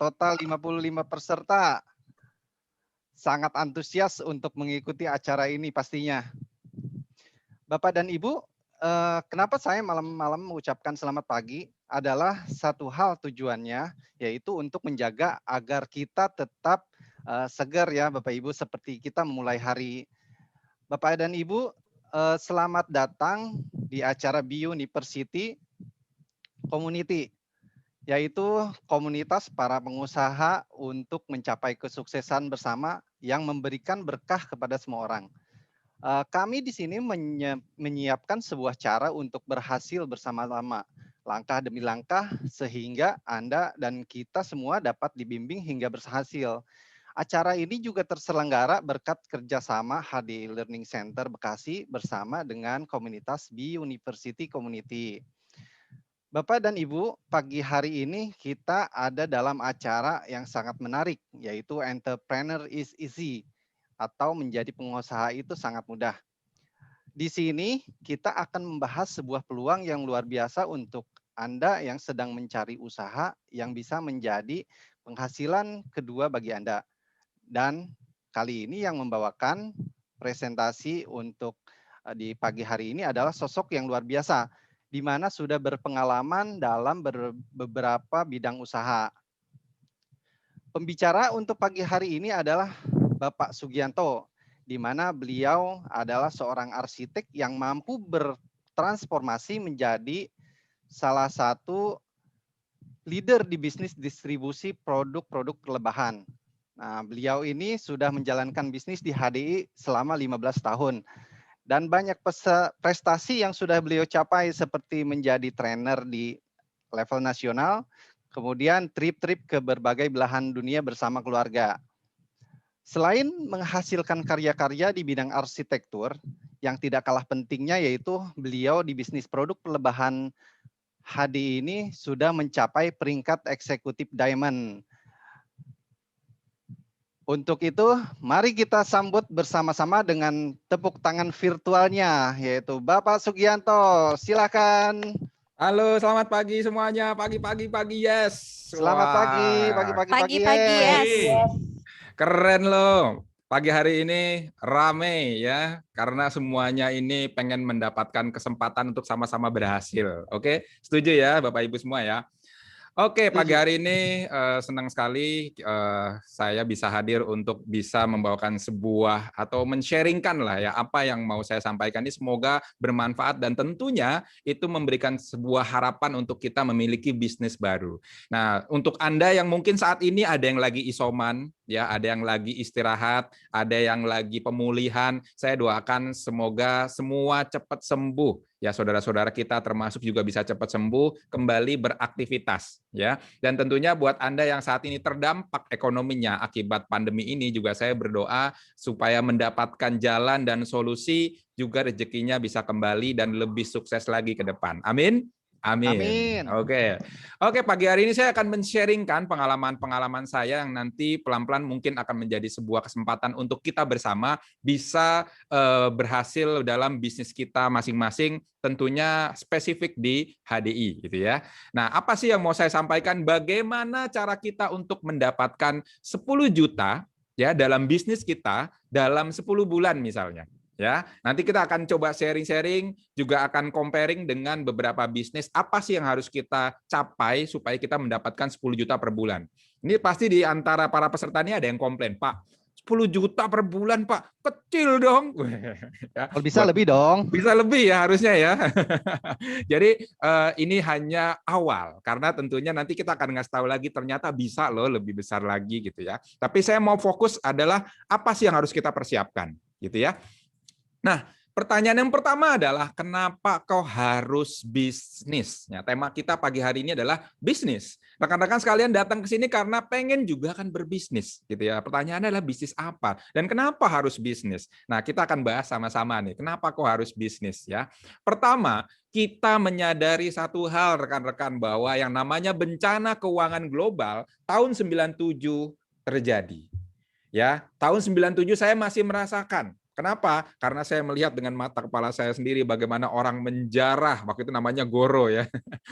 total 55 peserta. Sangat antusias untuk mengikuti acara ini pastinya. Bapak dan Ibu, kenapa saya malam-malam mengucapkan selamat pagi adalah satu hal tujuannya, yaitu untuk menjaga agar kita tetap segar ya Bapak Ibu, seperti kita memulai hari. Bapak dan Ibu, selamat datang di acara Bi-University Community, yaitu komunitas para pengusaha untuk mencapai kesuksesan bersama yang memberikan berkah kepada semua orang. Kami di sini menyiapkan sebuah cara untuk berhasil bersama-sama, langkah demi langkah, sehingga Anda dan kita semua dapat dibimbing hingga berhasil. Acara ini juga terselenggara berkat kerjasama HDI Learning Center Bekasi bersama dengan komunitas Bi-University Community. Bapak dan Ibu, pagi hari ini kita ada dalam acara yang sangat menarik, yaitu Entrepreneur is Easy, atau menjadi pengusaha itu sangat mudah. Di sini kita akan membahas sebuah peluang yang luar biasa untuk Anda yang sedang mencari usaha yang bisa menjadi penghasilan kedua bagi Anda. Dan kali ini yang membawakan presentasi untuk di pagi hari ini adalah sosok yang luar biasa, di mana sudah berpengalaman dalam beberapa bidang usaha. Pembicara untuk pagi hari ini adalah Bapak Sugianto, di mana beliau adalah seorang arsitek yang mampu bertransformasi menjadi salah satu leader di bisnis distribusi produk-produk rebahan. Nah, beliau ini sudah menjalankan bisnis di HDI selama 15 tahun. Dan banyak prestasi yang sudah beliau capai seperti menjadi trainer di level nasional, kemudian trip-trip ke berbagai belahan dunia bersama keluarga. Selain menghasilkan karya-karya di bidang arsitektur, yang tidak kalah pentingnya yaitu beliau di bisnis produk perlebahan HDI ini sudah mencapai peringkat eksekutif diamond. Untuk itu, mari kita sambut bersama-sama dengan tepuk tangan virtualnya, yaitu Bapak Sugianto. Silakan. Halo, selamat pagi semuanya. Pagi, yes. Selamat pagi, Pagi, yes. Keren loh. Pagi hari ini rame ya, karena semuanya ini pengen mendapatkan kesempatan untuk sama-sama berhasil. Oke, setuju ya Bapak Ibu semua ya? Oke, pagi hari ini senang sekali saya bisa hadir untuk bisa membawakan sebuah atau men-sharingkan lah ya apa yang mau saya sampaikan ini, semoga bermanfaat dan tentunya itu memberikan sebuah harapan untuk kita memiliki bisnis baru. Nah, untuk Anda yang mungkin saat ini ada yang lagi isoman, ya, ada yang lagi istirahat, ada yang lagi pemulihan, saya doakan semoga semua cepat sembuh. Ya, saudara-saudara kita termasuk juga bisa cepat sembuh, kembali beraktivitas ya. Dan tentunya buat Anda yang saat ini terdampak ekonominya akibat pandemi ini, juga saya berdoa supaya mendapatkan jalan dan solusi, juga rezekinya bisa kembali dan lebih sukses lagi ke depan. Amin. Amin. Oke, pagi hari ini saya akan men-sharingkan pengalaman-pengalaman saya yang nanti pelan-pelan mungkin akan menjadi sebuah kesempatan untuk kita bersama bisa berhasil dalam bisnis kita masing-masing, tentunya spesifik di HDI gitu ya. Nah, apa sih yang mau saya sampaikan? Bagaimana cara kita untuk mendapatkan 10 juta ya dalam bisnis kita dalam 10 bulan misalnya. Ya, nanti kita akan coba sharing-sharing, juga akan comparing dengan beberapa bisnis apa sih yang harus kita capai supaya kita mendapatkan 10 juta per bulan. Ini pasti di antara para peserta ini ada yang komplain, Pak, 10 juta per bulan, Pak, kecil dong. Ya, kalau bisa lebih dong. Bisa lebih ya harusnya ya. Jadi ini hanya awal, karena tentunya nanti kita akan ngasih tahu lagi ternyata bisa loh lebih besar lagi gitu ya. Tapi saya mau fokus adalah apa sih yang harus kita persiapkan gitu ya. Nah, pertanyaan yang pertama adalah kenapa kau harus bisnis? Ya, tema kita pagi hari ini adalah bisnis. Rekan-rekan sekalian datang ke sini karena pengen juga kan berbisnis, gitu ya. Pertanyaannya adalah bisnis apa dan kenapa harus bisnis? Nah, kita akan bahas sama-sama nih. Kenapa kau harus bisnis ya? Pertama, kita menyadari satu hal rekan-rekan bahwa yang namanya bencana keuangan global tahun 97 terjadi. Ya, tahun 97 saya masih merasakan Kenapa? Karena saya melihat dengan mata kepala saya sendiri bagaimana orang menjarah, waktu itu namanya goro ya.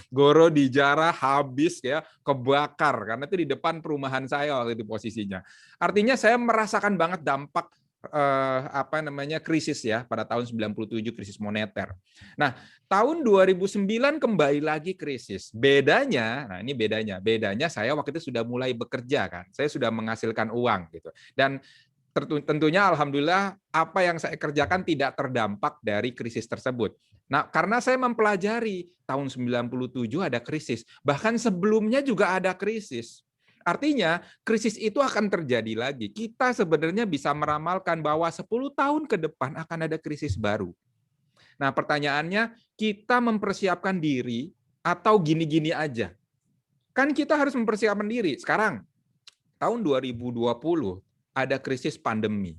Goro dijarah habis ya, kebakar karena itu di depan perumahan saya waktu itu posisinya. Artinya saya merasakan banget dampak krisis ya pada tahun 97, krisis moneter. Nah, tahun 2009 kembali lagi krisis. Bedanya saya waktu itu sudah mulai bekerja kan. Saya sudah menghasilkan uang gitu. Dan tentunya alhamdulillah apa yang saya kerjakan tidak terdampak dari krisis tersebut. Nah, karena saya mempelajari tahun 97 ada krisis, bahkan sebelumnya juga ada krisis. Artinya, krisis itu akan terjadi lagi. Kita sebenarnya bisa meramalkan bahwa 10 tahun ke depan akan ada krisis baru. Nah, pertanyaannya, kita mempersiapkan diri atau gini-gini aja? Kan kita harus mempersiapkan diri. Sekarang, tahun 2020, ada krisis pandemi.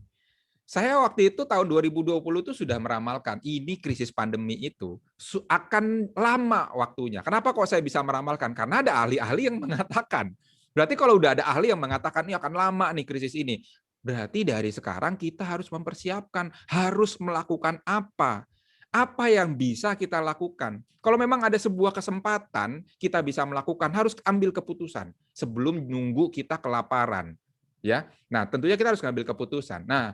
Saya waktu itu tahun 2020 itu sudah meramalkan ini krisis pandemi itu akan lama waktunya. Kenapa kok saya bisa meramalkan? Karena ada ahli-ahli yang mengatakan. Berarti kalau udah ada ahli yang mengatakan ini akan lama nih krisis ini. Berarti dari sekarang kita harus mempersiapkan, harus melakukan apa? Apa yang bisa kita lakukan? Kalau memang ada sebuah kesempatan kita bisa melakukan, harus ambil keputusan sebelum nunggu kita kelaparan. Ya, nah tentunya kita harus ngambil keputusan. Nah,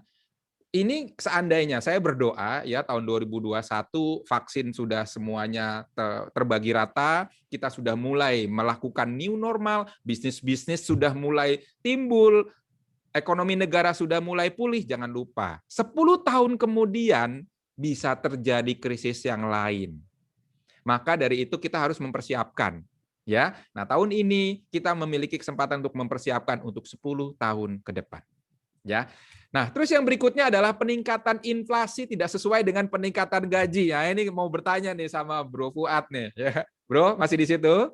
ini seandainya saya berdoa ya tahun 2021 vaksin sudah semuanya terbagi rata, kita sudah mulai melakukan new normal, bisnis-bisnis sudah mulai timbul, ekonomi negara sudah mulai pulih, jangan lupa 10 tahun kemudian bisa terjadi krisis yang lain. Maka dari itu kita harus mempersiapkan. Ya, nah tahun ini kita memiliki kesempatan untuk mempersiapkan untuk 10 tahun ke depan. Ya, nah terus yang berikutnya adalah peningkatan inflasi tidak sesuai dengan peningkatan gaji. Ya, ini mau bertanya nih sama Bro Fuad nih. Ya, Bro masih di situ?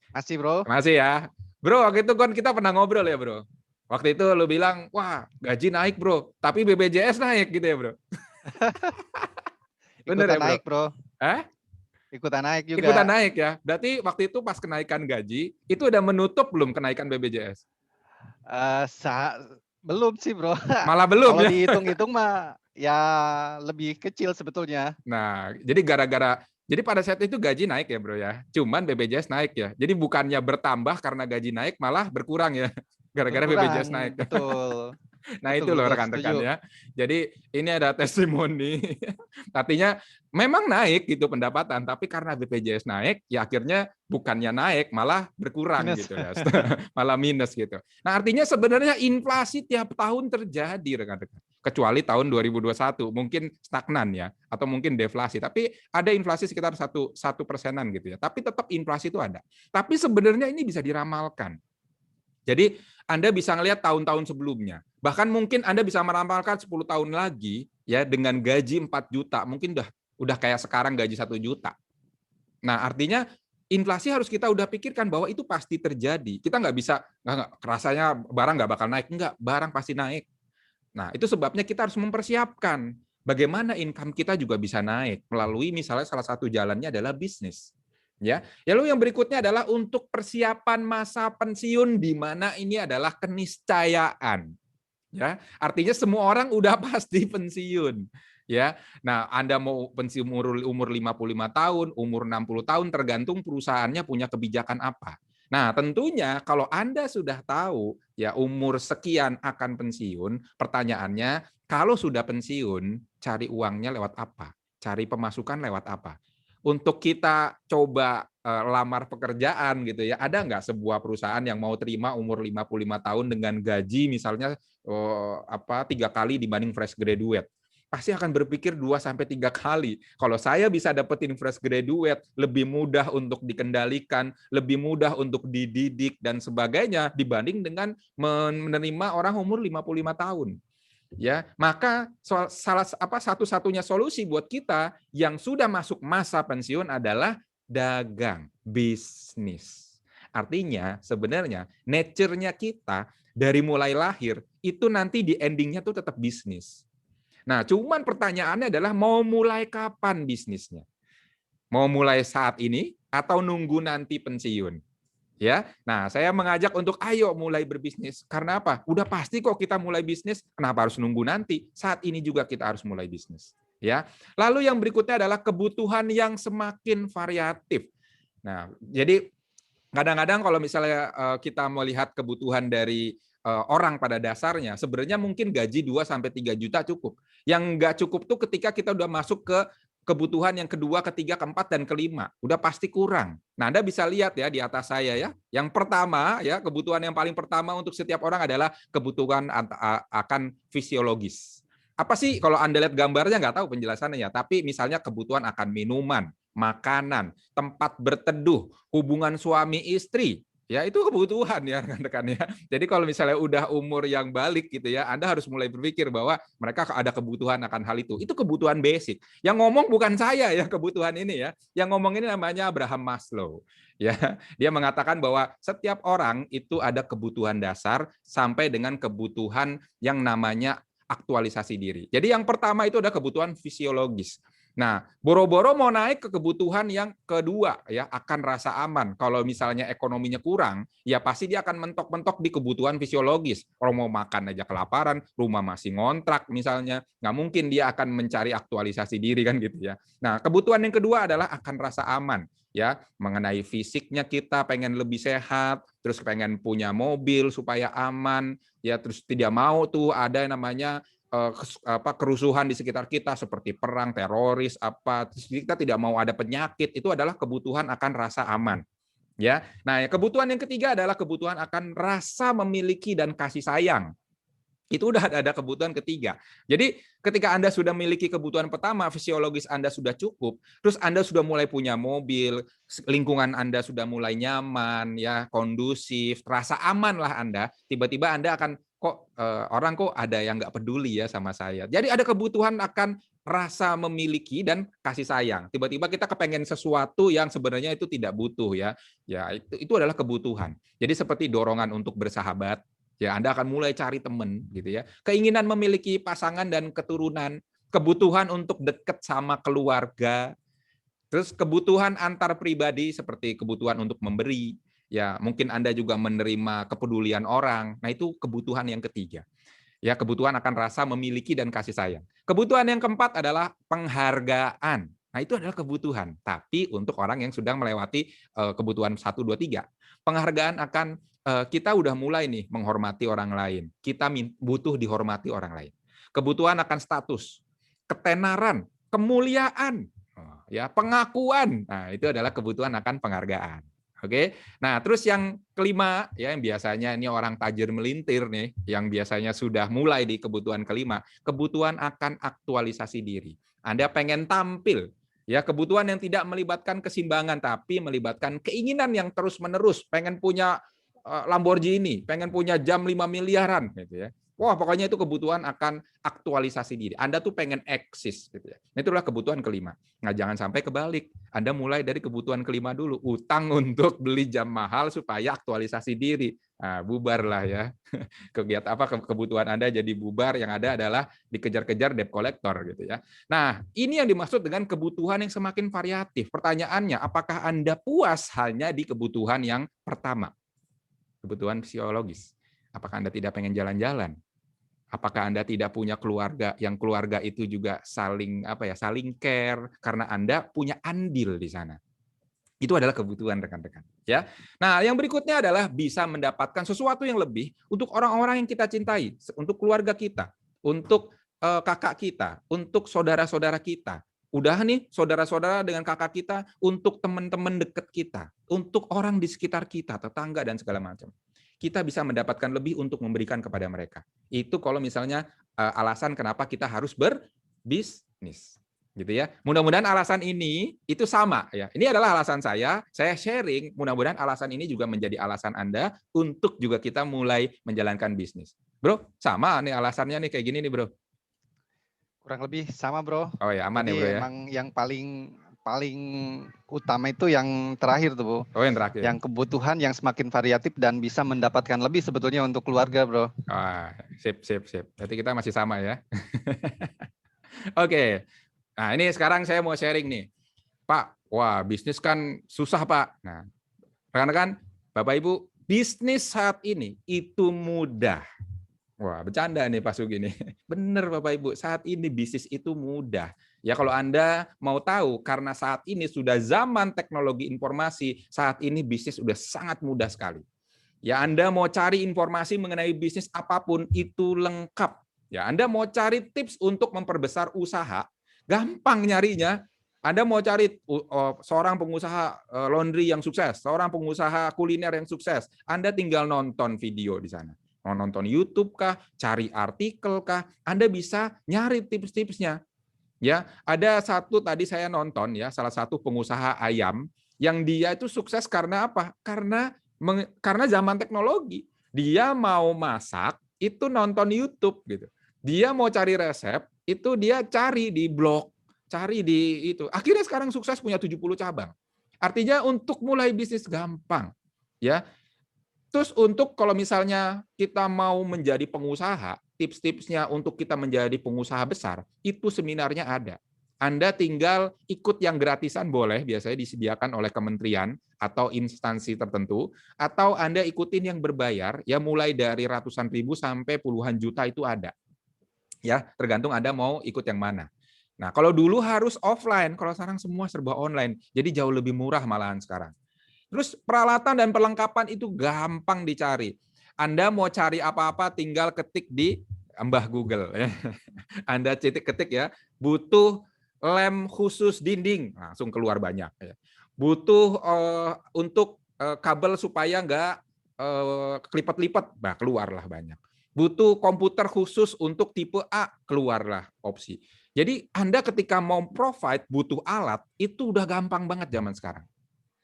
Masih, Bro. Masih ya, Bro. Waktu itu kan kita pernah ngobrol ya, Bro. Waktu itu lu bilang, wah gaji naik Bro, tapi BPJS naik gitu ya, Bro. Bener ya, Bro? Naik, Bro. Ikutan naik juga. Ikutan naik ya. Berarti waktu itu pas kenaikan gaji, itu udah menutup belum kenaikan BPJS? Belum sih, Bro. Malah belum. Kalau Ya? dihitung-hitung mah ya lebih kecil sebetulnya. Nah, jadi pada saat itu gaji naik ya, Bro ya. Cuman BPJS naik ya. Jadi bukannya bertambah karena gaji naik, malah berkurang ya. Gara-gara BPJS naik. Betul. Nah, betul, itu loh rekan-rekan ya. Jadi ini ada testimoni. Artinya memang naik gitu pendapatan, tapi karena BPJS naik, ya akhirnya bukannya naik, malah berkurang minus. Gitu ya. Malah minus gitu. Nah, artinya sebenarnya inflasi tiap tahun terjadi rekan-rekan. Kecuali tahun 2021 mungkin stagnan ya, atau mungkin deflasi. Tapi ada inflasi sekitar 1% gitu ya. Tapi tetap inflasi itu ada. Tapi sebenarnya ini bisa diramalkan. Jadi Anda bisa ngelihat tahun-tahun sebelumnya. Bahkan mungkin Anda bisa meramalkan 10 tahun lagi ya dengan gaji 4 juta, mungkin udah kayak sekarang gaji 1 juta. Nah, artinya inflasi harus kita udah pikirkan bahwa itu pasti terjadi. Kita nggak bisa rasanya barang nggak bakal naik, enggak, barang pasti naik. Nah, itu sebabnya kita harus mempersiapkan bagaimana income kita juga bisa naik melalui misalnya salah satu jalannya adalah bisnis. Ya, lalu yang berikutnya adalah untuk persiapan masa pensiun di mana ini adalah keniscayaan. Ya, artinya semua orang udah pasti pensiun. Ya, nah Anda mau pensiun umur 55 tahun, umur 60 tahun tergantung perusahaannya punya kebijakan apa. Nah, tentunya kalau Anda sudah tahu ya umur sekian akan pensiun, pertanyaannya kalau sudah pensiun, cari uangnya lewat apa? Cari pemasukan lewat apa? Untuk kita coba lamar pekerjaan gitu ya, ada nggak sebuah perusahaan yang mau terima umur 55 tahun dengan gaji misalnya 3 kali dibanding fresh graduate? Pasti akan berpikir 2-3 kali. Kalau saya bisa dapetin fresh graduate, lebih mudah untuk dikendalikan, lebih mudah untuk dididik dan sebagainya dibanding dengan menerima orang umur 55 tahun. Ya, maka satu-satunya solusi buat kita yang sudah masuk masa pensiun adalah dagang, bisnis. Artinya sebenarnya nature-nya kita dari mulai lahir itu nanti di endingnya tuh tetap bisnis. Nah, cuman pertanyaannya adalah mau mulai kapan bisnisnya? Mau mulai saat ini atau nunggu nanti pensiun? Ya, nah saya mengajak untuk ayo mulai berbisnis. Karena apa? Udah pasti kok kita mulai bisnis. Kenapa harus nunggu nanti? Saat ini juga kita harus mulai bisnis. Ya, lalu yang berikutnya adalah kebutuhan yang semakin variatif. Nah, jadi kadang-kadang kalau misalnya kita melihat kebutuhan dari orang pada dasarnya, sebenarnya mungkin gaji 2 sampai 3 juta cukup. Yang nggak cukup tuh ketika kita udah masuk ke kebutuhan yang kedua, ketiga, keempat, dan kelima. Udah pasti kurang. Nah, Anda bisa lihat ya di atas saya ya. Yang pertama ya, kebutuhan yang paling pertama untuk setiap orang adalah kebutuhan akan fisiologis. Apa sih kalau Anda lihat gambarnya nggak tahu penjelasannya ya, tapi misalnya kebutuhan akan minuman, makanan, tempat berteduh, hubungan suami istri, ya itu kebutuhan ya rekan-rekan ya. Jadi kalau misalnya udah umur yang balik gitu ya, Anda harus mulai berpikir bahwa mereka ada kebutuhan akan hal itu. Itu kebutuhan basic. Yang ngomong bukan saya ya kebutuhan ini ya. Yang ngomong ini namanya Abraham Maslow. Ya, dia mengatakan bahwa setiap orang itu ada kebutuhan dasar sampai dengan kebutuhan yang namanya aktualisasi diri. Jadi yang pertama itu ada kebutuhan fisiologis. Nah, boro-boro mau naik ke kebutuhan yang kedua ya, akan rasa aman. Kalau misalnya ekonominya kurang, ya pasti dia akan mentok-mentok di kebutuhan fisiologis. Kalau mau makan aja kelaparan, rumah masih ngontrak misalnya, nggak mungkin dia akan mencari aktualisasi diri kan gitu ya. Nah, kebutuhan yang kedua adalah akan rasa aman ya, mengenai fisiknya kita pengen lebih sehat, terus pengen punya mobil supaya aman, ya terus tidak mau tuh ada yang namanya kerusuhan di sekitar kita seperti perang, teroris, apa, kita tidak mau ada penyakit, itu adalah kebutuhan akan rasa aman. Ya, nah kebutuhan yang ketiga adalah kebutuhan akan rasa memiliki dan kasih sayang. Itu udah ada kebutuhan ketiga. Jadi ketika Anda sudah memiliki kebutuhan pertama, fisiologis Anda sudah cukup, terus Anda sudah mulai punya mobil, lingkungan Anda sudah mulai nyaman, ya kondusif, rasa aman lah Anda, tiba-tiba Anda akan kok orang kok ada yang nggak peduli ya sama saya. Jadi ada kebutuhan akan rasa memiliki dan kasih sayang. Tiba-tiba kita kepengen sesuatu yang sebenarnya itu tidak butuh ya. Ya itu adalah kebutuhan. Jadi seperti dorongan untuk bersahabat, ya Anda akan mulai cari teman gitu ya. Keinginan memiliki pasangan dan keturunan, kebutuhan untuk dekat sama keluarga, terus kebutuhan antar pribadi seperti kebutuhan untuk memberi, ya mungkin Anda juga menerima kepedulian orang. Nah, itu kebutuhan yang ketiga. Ya, kebutuhan akan rasa memiliki dan kasih sayang. Kebutuhan yang keempat adalah penghargaan. Nah, itu adalah kebutuhan, tapi untuk orang yang sudah melewati kebutuhan 1 2 3. Penghargaan akan kita udah mulai nih menghormati orang lain. Kita butuh dihormati orang lain. Kebutuhan akan status, ketenaran, kemuliaan, ya, pengakuan. Nah, itu adalah kebutuhan akan penghargaan. Oke. Nah, terus yang kelima ya yang biasanya ini orang tajir melintir nih, yang biasanya sudah mulai di kebutuhan kelima, kebutuhan akan aktualisasi diri. Anda pengen tampil, ya kebutuhan yang tidak melibatkan keseimbangan tapi melibatkan keinginan yang terus-menerus, pengen punya Lamborghini, pengen punya jam 5 miliaran gitu ya. Wah, pokoknya itu kebutuhan akan aktualisasi diri. Anda tuh pengen eksis gitu ya. Itulah kebutuhan kelima. Nah, jangan sampai kebalik. Anda mulai dari kebutuhan kelima dulu, utang untuk beli jam mahal supaya aktualisasi diri. Nah, bubarlah ya. Kegiatan apa kebutuhan Anda jadi bubar, yang ada adalah dikejar-kejar debt collector gitu ya. Nah, ini yang dimaksud dengan kebutuhan yang semakin variatif. Pertanyaannya, apakah Anda puas hanya di kebutuhan yang pertama? Kebutuhan fisiologis. Apakah Anda tidak pengen jalan-jalan? Apakah Anda tidak punya keluarga yang keluarga itu juga saling saling care karena Anda punya andil di sana. Itu adalah kebutuhan rekan-rekan, ya. Nah, yang berikutnya adalah bisa mendapatkan sesuatu yang lebih untuk orang-orang yang kita cintai, untuk keluarga kita, untuk kakak kita, untuk saudara-saudara kita. Udah nih saudara-saudara dengan kakak kita, untuk teman-teman dekat kita, untuk orang di sekitar kita, tetangga dan segala macam. Kita bisa mendapatkan lebih untuk memberikan kepada mereka. Itu kalau misalnya alasan kenapa kita harus berbisnis. Gitu ya. Mudah-mudahan alasan ini itu sama ya. Ini adalah alasan saya sharing, mudah-mudahan alasan ini juga menjadi alasan Anda untuk juga kita mulai menjalankan bisnis. Bro, sama nih alasannya nih kayak gini nih, Bro. Kurang lebih sama, Bro. Oh ya, aman ya, Bro Jadi ya. emang yang paling utama itu yang terakhir tuh, Bro. Oh, yang terakhir. Yang kebutuhan yang semakin variatif dan bisa mendapatkan lebih sebetulnya untuk keluarga, Bro. Wah, sip. Berarti kita masih sama ya. Oke. Nah, ini sekarang saya mau sharing nih. Pak, wah bisnis kan susah, Pak. Nah, rekan-rekan, Bapak Ibu, bisnis saat ini itu mudah. Wah, bercanda nih Pak Sugi nih. Bener Bapak Ibu, saat ini bisnis itu mudah. Ya kalau Anda mau tahu, karena saat ini sudah zaman teknologi informasi, saat ini bisnis sudah sangat mudah sekali. Ya Anda mau cari informasi mengenai bisnis apapun, itu lengkap. Ya Anda mau cari tips untuk memperbesar usaha, gampang nyarinya. Anda mau cari seorang pengusaha laundry yang sukses, seorang pengusaha kuliner yang sukses, Anda tinggal nonton video di sana. Mau nonton YouTube kah, cari artikel kah, Anda bisa nyari tips-tipsnya. Ya, ada satu tadi saya nonton ya, salah satu pengusaha ayam yang dia itu sukses karena apa? Karena zaman teknologi. Dia mau masak itu nonton YouTube gitu. Dia mau cari resep itu dia cari di blog, cari di itu. Akhirnya sekarang sukses punya 70 cabang. Artinya untuk mulai bisnis gampang. Ya, terus untuk kalau misalnya kita mau menjadi pengusaha, tips-tipsnya untuk kita menjadi pengusaha besar, itu seminarnya ada. Anda tinggal ikut yang gratisan boleh, biasanya disediakan oleh kementerian atau instansi tertentu, atau Anda ikutin yang berbayar, ya mulai dari ratusan ribu sampai puluhan juta itu ada. Ya, tergantung Anda mau ikut yang mana. Nah, kalau dulu harus offline, kalau sekarang semua serba online, jadi jauh lebih murah malahan sekarang. Terus peralatan dan perlengkapan itu gampang dicari. Anda mau cari apa-apa tinggal ketik di Mbah Google. Anda ketik ya, butuh lem khusus dinding, langsung keluar banyak. Butuh untuk kabel supaya nggak kelipet-lipet, keluarlah banyak. Butuh komputer khusus untuk tipe A, keluarlah opsi. Jadi Anda ketika mau provide butuh alat, itu udah gampang banget zaman sekarang.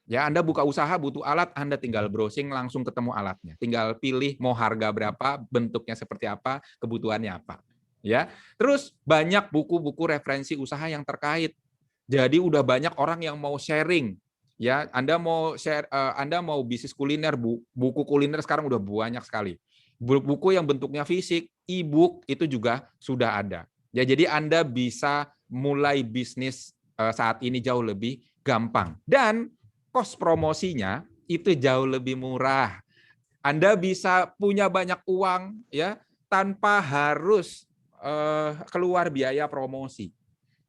Ya, Anda buka usaha butuh alat, Anda tinggal browsing langsung ketemu alatnya. Tinggal pilih mau harga berapa, bentuknya seperti apa, kebutuhannya apa. Ya. Terus banyak buku-buku referensi usaha yang terkait. Jadi udah banyak orang yang mau sharing. Ya, Anda mau share Anda mau bisnis kuliner, buku kuliner sekarang udah banyak sekali. Buku yang bentuknya fisik, e-book itu juga sudah ada. Ya, jadi Anda bisa mulai bisnis saat ini jauh lebih gampang. Dan kos promosinya itu jauh lebih murah. Anda bisa punya banyak uang ya tanpa harus keluar biaya promosi.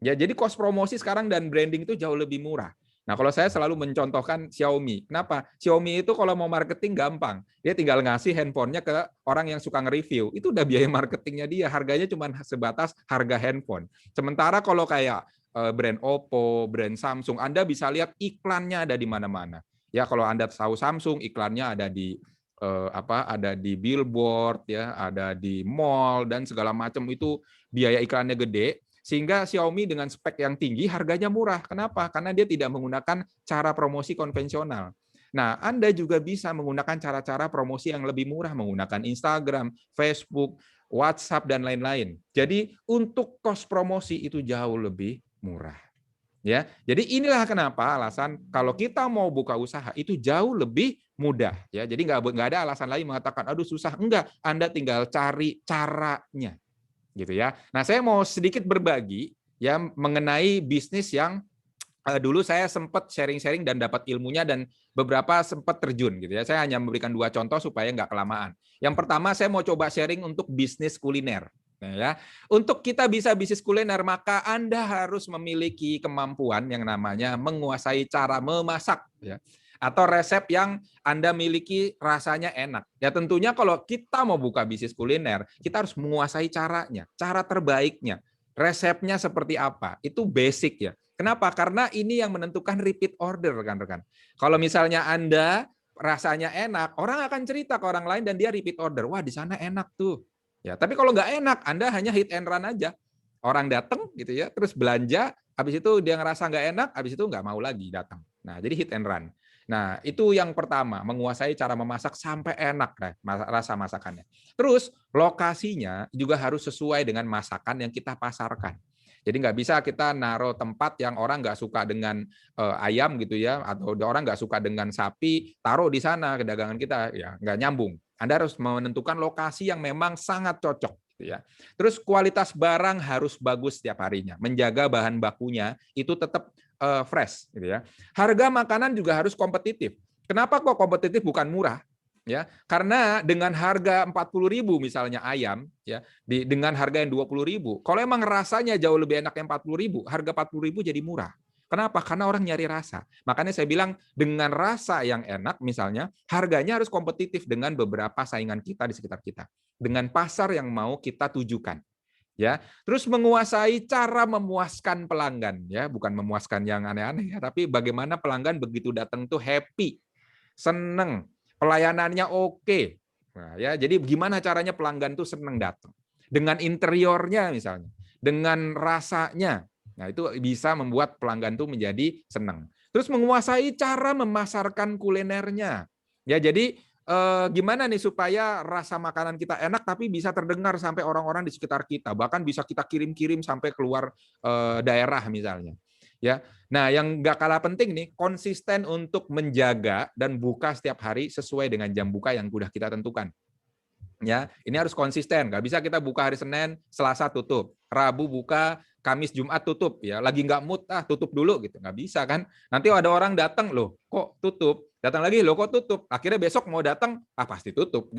Ya, jadi kos promosi sekarang dan branding itu jauh lebih murah. Nah, kalau saya selalu mencontohkan Xiaomi. Kenapa? Xiaomi itu kalau mau marketing gampang. Dia tinggal ngasih handphonenya ke orang yang suka nge-review. Itu udah biaya marketingnya dia. Harganya cuma sebatas harga handphone. Sementara kalau kayak brand Oppo, brand Samsung, Anda bisa lihat iklannya ada di mana-mana. Ya, kalau Anda tahu Samsung, iklannya ada di ada di billboard, ya, ada di mall dan segala macam, itu biaya iklannya gede. Sehingga Xiaomi dengan spek yang tinggi harganya murah. Kenapa? Karena dia tidak menggunakan cara promosi konvensional. Nah, Anda juga bisa menggunakan cara-cara promosi yang lebih murah, menggunakan Instagram, Facebook, WhatsApp, dan lain-lain. Jadi untuk kos promosi itu jauh lebih murah. Ya, jadi inilah kenapa alasan kalau kita mau buka usaha itu jauh lebih mudah. Ya, jadi nggak ada alasan lain mengatakan, aduh susah. Enggak, Anda tinggal cari caranya. Gitu ya. Nah, saya mau sedikit berbagi ya mengenai bisnis yang dulu saya sempat sharing-sharing dan dapat ilmunya dan beberapa sempat terjun gitu ya. Saya hanya memberikan 2 contoh supaya nggak kelamaan. Yang pertama saya mau coba sharing untuk bisnis kuliner. Nah, ya. Untuk kita bisa bisnis kuliner maka Anda harus memiliki kemampuan yang namanya menguasai cara memasak ya. Atau resep yang Anda miliki rasanya enak. Ya tentunya kalau kita mau buka bisnis kuliner, kita harus menguasai caranya, cara terbaiknya, resepnya seperti apa. Itu basic ya. Kenapa? Karena ini yang menentukan repeat order, rekan-rekan. Kalau misalnya Anda rasanya enak, orang akan cerita ke orang lain dan dia repeat order. Wah, di sana enak tuh. Ya, tapi kalau nggak enak, Anda hanya hit and run aja. Orang datang gitu ya, terus belanja, habis itu dia ngerasa nggak enak, habis itu nggak mau lagi datang. Nah, jadi hit and run. Nah, itu yang pertama, menguasai cara memasak sampai enak rasa masakannya. Terus, lokasinya juga harus sesuai dengan masakan yang kita pasarkan. Jadi nggak bisa kita naruh tempat yang orang nggak suka dengan ayam gitu ya, atau orang nggak suka dengan sapi, taruh di sana ke dagangan kita, ya nggak nyambung. Anda harus menentukan lokasi yang memang sangat cocok. Gitu ya. Terus kualitas barang harus bagus setiap harinya, menjaga bahan bakunya itu tetap fresh gitu ya. Harga makanan juga harus kompetitif. Kenapa kok kompetitif bukan murah? Ya, karena dengan harga 40.000 misalnya ayam, ya, dengan harga yang 20.000, kalau emang rasanya jauh lebih enak yang 40.000, harga 40.000 jadi murah. Kenapa? Karena orang nyari rasa. Makanya saya bilang dengan rasa yang enak, misalnya harganya harus kompetitif dengan beberapa saingan kita di sekitar kita, dengan pasar yang mau kita tujukan. Ya, terus menguasai cara memuaskan pelanggan, ya, bukan memuaskan yang aneh-aneh, ya, tapi bagaimana pelanggan begitu datang tuh happy, seneng, pelayanannya oke. Nah, ya, jadi gimana caranya pelanggan tuh seneng datang? Dengan interiornya misalnya, dengan rasanya. Nah, itu bisa membuat pelanggan tuh menjadi seneng. Terus menguasai cara memasarkan kulinernya. Ya, jadi gimana nih supaya rasa makanan kita enak tapi bisa terdengar sampai orang-orang di sekitar kita, bahkan bisa kita kirim-kirim sampai keluar daerah misalnya. Ya, nah yang nggak kalah penting nih, konsisten untuk menjaga dan buka setiap hari sesuai dengan jam buka yang sudah kita tentukan. Ya, ini harus konsisten. Nggak bisa kita buka hari Senin, Selasa tutup, Rabu buka, Kamis, Jumat tutup. Ya, lagi nggak mood, tutup dulu gitu. Nggak bisa kan? Nanti ada orang datang, loh, kok tutup? Datang lagi, loh, kok tutup? Akhirnya besok mau datang, pasti tutup.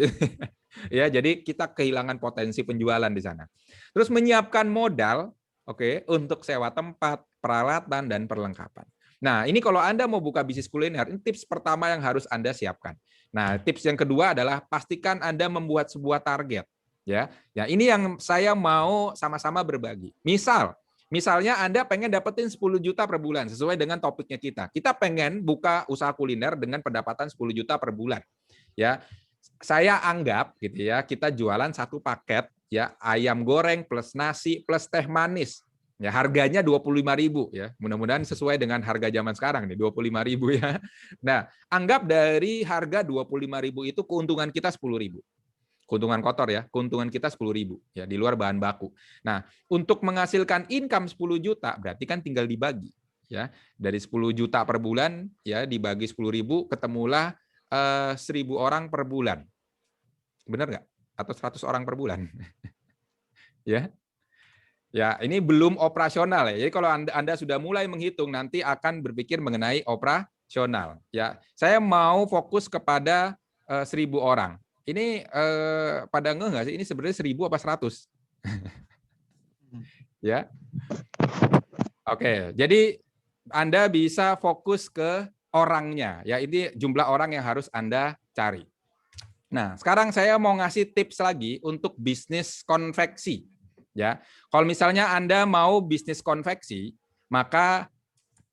Ya, jadi kita kehilangan potensi penjualan di sana. Terus menyiapkan modal, oke, untuk sewa tempat, peralatan, dan perlengkapan. Nah, ini kalau Anda mau buka bisnis kuliner, ini tips pertama yang harus Anda siapkan. Nah, tips yang kedua adalah pastikan Anda membuat sebuah target. Ya, ini yang saya mau sama-sama berbagi. Misalnya Anda pengen dapetin 10 juta per bulan sesuai dengan topiknya kita. Kita pengen buka usaha kuliner dengan pendapatan 10 juta per bulan. Ya, saya anggap gitu ya, kita jualan satu paket ya, ayam goreng plus nasi plus teh manis. Ya, harganya 25.000 ya. Mudah-mudahan sesuai dengan harga zaman sekarang nih, 25.000 ya. Nah, anggap dari harga 25.000 itu keuntungan kita 10.000. Keuntungan kotor ya, keuntungan kita 10.000 ya di luar bahan baku. Nah, untuk menghasilkan income 10 juta berarti kan tinggal dibagi ya. Dari 10 juta per bulan ya dibagi 10.000 ketemulah 1.000 orang per bulan. Benar nggak? Atau 100 orang per bulan? Ya. Ya, ini belum operasional ya. Jadi kalau Anda sudah mulai menghitung nanti akan berpikir mengenai operasional. Ya, saya mau fokus kepada 1.000 orang. Ini pada nggak sih? Ini sebenarnya 1.000 apa 100? Ya. Oke, jadi Anda bisa fokus ke orangnya. Ya, ini jumlah orang yang harus Anda cari. Nah, sekarang saya mau ngasih tips lagi untuk bisnis konveksi. Ya, kalau misalnya Anda mau bisnis konveksi, maka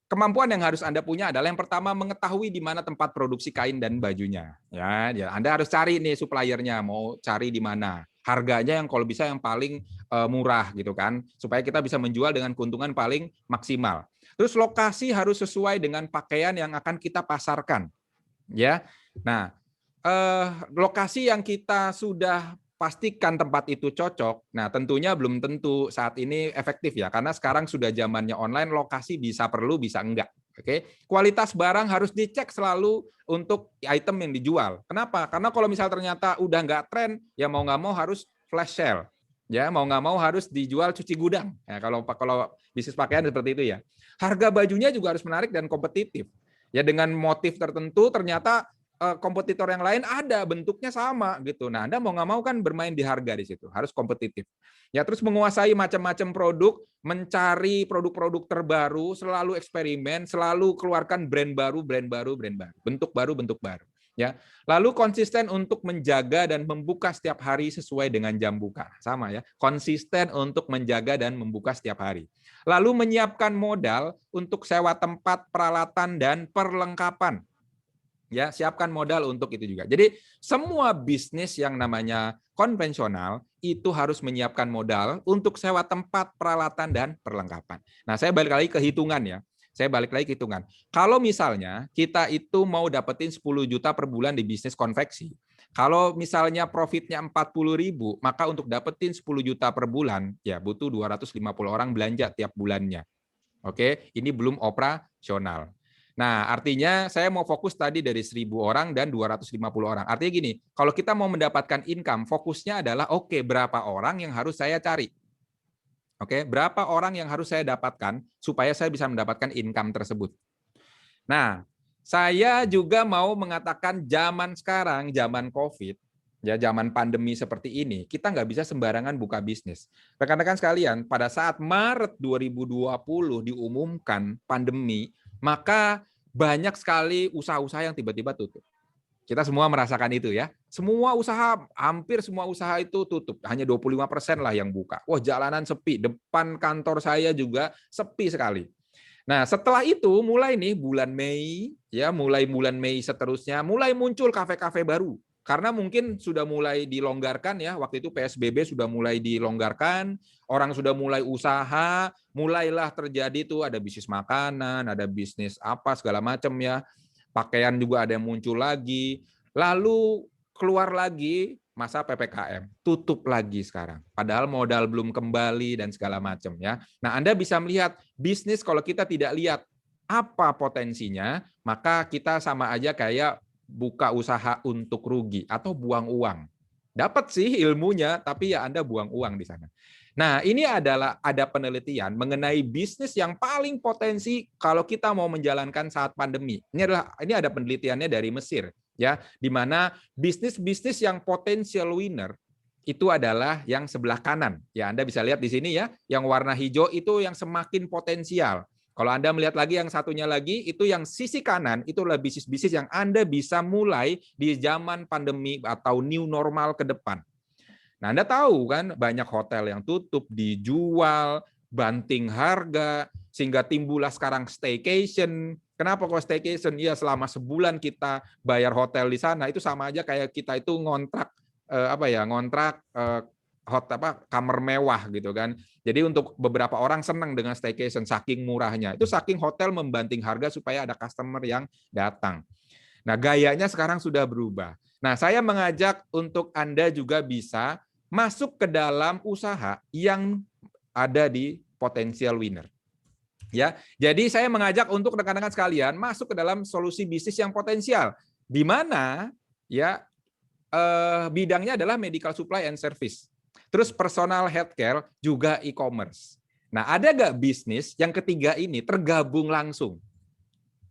kemampuan yang harus Anda punya adalah yang pertama mengetahui di mana tempat produksi kain dan bajunya. Ya, Anda harus cari nih suppliernya, mau cari di mana. Harganya yang kalau bisa yang paling murah gitu kan, supaya kita bisa menjual dengan keuntungan paling maksimal. Terus lokasi harus sesuai dengan pakaian yang akan kita pasarkan. Ya, nah lokasi yang kita sudah pastikan tempat itu cocok. Nah, tentunya belum tentu saat ini efektif ya, karena sekarang sudah zamannya online, lokasi bisa perlu, bisa enggak. Oke, kualitas barang harus dicek selalu untuk item yang dijual. Kenapa? Karena kalau misal ternyata udah nggak tren, ya mau nggak mau harus flash sale. Ya, mau nggak mau harus dijual cuci gudang. Ya, kalau bisnis pakaian seperti itu ya. Harga bajunya juga harus menarik dan kompetitif. Ya, dengan motif tertentu ternyata kompetitor yang lain ada bentuknya sama gitu. Nah, Anda mau nggak mau kan bermain di harga di situ, harus kompetitif. Ya, terus menguasai macam-macam produk, mencari produk-produk terbaru, selalu eksperimen, selalu keluarkan brand baru, bentuk baru. Ya, lalu konsisten untuk menjaga dan membuka setiap hari sesuai dengan jam buka, sama ya. Konsisten untuk menjaga dan membuka setiap hari. Lalu menyiapkan modal untuk sewa tempat, peralatan dan perlengkapan. Ya, siapkan modal untuk itu juga. Jadi semua bisnis yang namanya konvensional itu harus menyiapkan modal untuk sewa tempat, peralatan dan perlengkapan. Nah, saya balik lagi ke hitungan ya. Kalau misalnya kita itu mau dapetin 10 juta per bulan di bisnis konveksi, kalau misalnya profitnya 40.000, maka untuk dapetin 10 juta per bulan ya butuh 250 orang belanja tiap bulannya. Oke, ini belum operasional. Nah, artinya saya mau fokus tadi dari 1.000 orang dan 250 orang. Artinya gini, kalau kita mau mendapatkan income, fokusnya adalah oke, berapa orang yang harus saya cari? Oke, berapa orang yang harus saya dapatkan supaya saya bisa mendapatkan income tersebut? Nah, Saya juga mau mengatakan zaman sekarang, zaman COVID, ya zaman pandemi seperti ini, kita nggak bisa sembarangan buka bisnis. Rekan-rekan sekalian, pada saat Maret 2020 diumumkan pandemi, maka banyak sekali usaha-usaha yang tiba-tiba tutup. Kita semua merasakan itu ya. Semua usaha, hampir semua usaha itu tutup. Hanya 25% lah yang buka. Wah, jalanan sepi. Depan kantor saya juga sepi sekali. Nah, setelah itu mulai nih bulan Mei, ya mulai bulan Mei seterusnya, mulai muncul kafe-kafe baru. Karena mungkin sudah mulai dilonggarkan ya, waktu itu PSBB sudah mulai dilonggarkan, orang sudah mulai usaha, mulailah terjadi tuh ada bisnis makanan, ada bisnis apa segala macam ya. Pakaian juga ada yang muncul lagi. Lalu keluar lagi masa PPKM, tutup lagi sekarang. Padahal modal belum kembali dan segala macam ya. Nah, Anda bisa melihat bisnis kalau kita tidak lihat apa potensinya, maka kita sama aja kayak buka usaha untuk rugi atau buang uang. Dapat sih ilmunya, tapi ya Anda buang uang di sana. Nah, ini adalah ada penelitian mengenai bisnis yang paling potensi kalau kita mau menjalankan saat pandemi. Ini ada penelitiannya dari Mesir ya, di mana bisnis-bisnis yang potensial winner itu adalah yang sebelah kanan. Ya, Anda bisa lihat di sini ya, yang warna hijau itu yang semakin potensial. Kalau Anda melihat lagi yang satunya lagi, itu yang sisi kanan, itu adalah bisnis-bisnis yang Anda bisa mulai di zaman pandemi atau new normal ke depan. Nah, Anda tahu kan banyak hotel yang tutup, dijual, banting harga, sehingga timbullah sekarang staycation. Kenapa kok staycation? Ya selama sebulan kita bayar hotel di sana, itu sama aja kayak kita itu ngontrak kamar mewah gitu kan. Jadi untuk beberapa orang senang dengan staycation saking murahnya. Itu saking hotel membanting harga supaya ada customer yang datang. Nah, gayanya sekarang sudah berubah. Nah, saya mengajak untuk Anda juga bisa masuk ke dalam usaha yang ada di potensial winner. Ya, jadi saya mengajak untuk rekan-rekan sekalian masuk ke dalam solusi bisnis yang potensial, di mana ya bidangnya adalah medical supply and service, terus personal healthcare juga e-commerce. Nah, ada nggak bisnis yang ketiga ini tergabung langsung?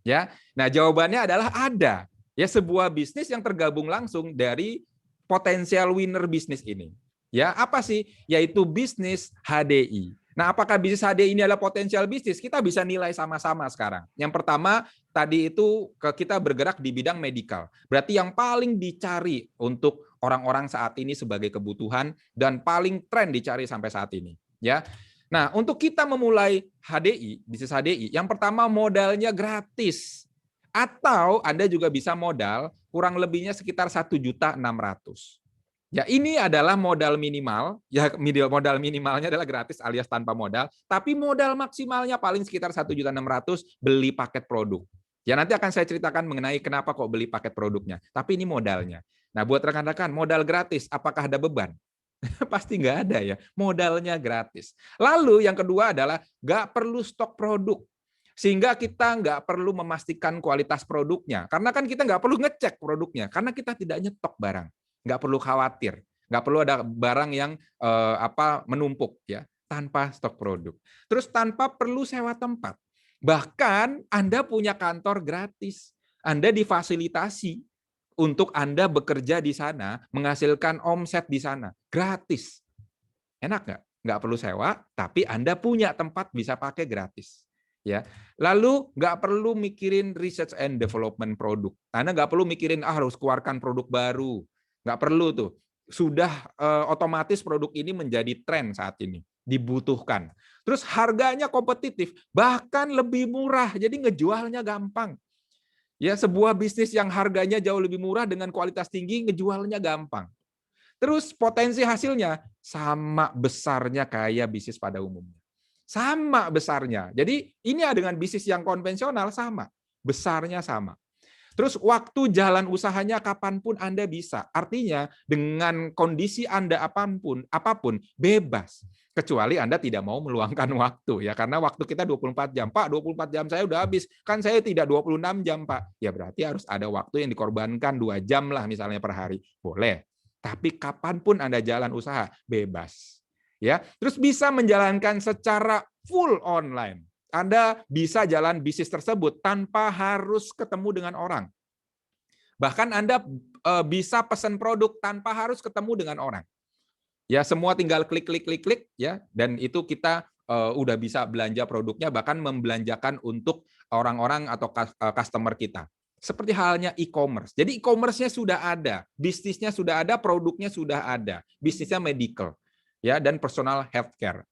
Ya, nah jawabannya adalah ada. Ya, sebuah bisnis yang tergabung langsung dari potensial winner bisnis ini. Ya, apa sih? Yaitu bisnis HDI. Nah, apakah bisnis HDI ini adalah potensial bisnis? Kita bisa nilai sama-sama sekarang. Yang pertama, tadi itu kita bergerak di bidang medikal. Berarti yang paling dicari untuk orang-orang saat ini sebagai kebutuhan dan paling tren dicari sampai saat ini. Ya. Nah, untuk kita memulai HDI, bisnis HDI, yang pertama modalnya gratis. Atau Anda juga bisa modal kurang lebihnya sekitar 1.600.000. Ya, ini adalah modal minimal, ya modal minimalnya adalah gratis alias tanpa modal, tapi modal maksimalnya paling sekitar 1.600.000 beli paket produk. Ya, nanti akan saya ceritakan mengenai kenapa kok beli paket produknya, tapi ini modalnya. Nah, buat rekan-rekan, modal gratis, apakah ada beban? Pasti nggak ada ya, modalnya gratis. Lalu yang kedua adalah nggak perlu stok produk. Sehingga kita nggak perlu memastikan kualitas produknya. Karena kan kita nggak perlu ngecek produknya, karena kita tidak nyetok barang. Nggak perlu khawatir, nggak perlu ada barang yang menumpuk ya tanpa stok produk. Terus tanpa perlu sewa tempat. Bahkan Anda punya kantor gratis, Anda difasilitasi untuk Anda bekerja di sana, menghasilkan omset di sana gratis. Enak nggak? Nggak perlu sewa, tapi Anda punya tempat bisa pakai gratis. Ya, lalu nggak perlu mikirin research and development produk. Anda nggak perlu mikirin harus keluarkan produk baru. Nggak perlu tuh. Sudah otomatis produk ini menjadi tren saat ini. Dibutuhkan. Terus harganya kompetitif, bahkan lebih murah. Jadi ngejualnya gampang. Ya, sebuah bisnis yang harganya jauh lebih murah dengan kualitas tinggi, ngejualnya gampang. Terus potensi hasilnya sama besarnya kayak bisnis pada umumnya. Sama besarnya. Jadi ini dengan bisnis yang konvensional sama. Besarnya sama. Terus waktu jalan usahanya kapanpun Anda bisa. Artinya dengan kondisi Anda apapun bebas. Kecuali Anda tidak mau meluangkan waktu ya, karena waktu kita 24 jam. Pak, 24 jam saya udah habis. Kan saya tidak 26 jam, Pak. Ya berarti harus ada waktu yang dikorbankan 2 jam lah misalnya per hari. Boleh. Tapi kapanpun Anda jalan usaha bebas. Ya, terus bisa menjalankan secara full online. Anda bisa jalan bisnis tersebut tanpa harus ketemu dengan orang. Bahkan Anda bisa pesan produk tanpa harus ketemu dengan orang. Ya, semua tinggal klik ya, dan itu kita udah bisa belanja produknya, bahkan membelanjakan untuk orang-orang atau customer kita. Seperti halnya e-commerce. Jadi e-commerce-nya sudah ada, bisnisnya sudah ada, produknya sudah ada. Bisnisnya medical ya, dan personal healthcare.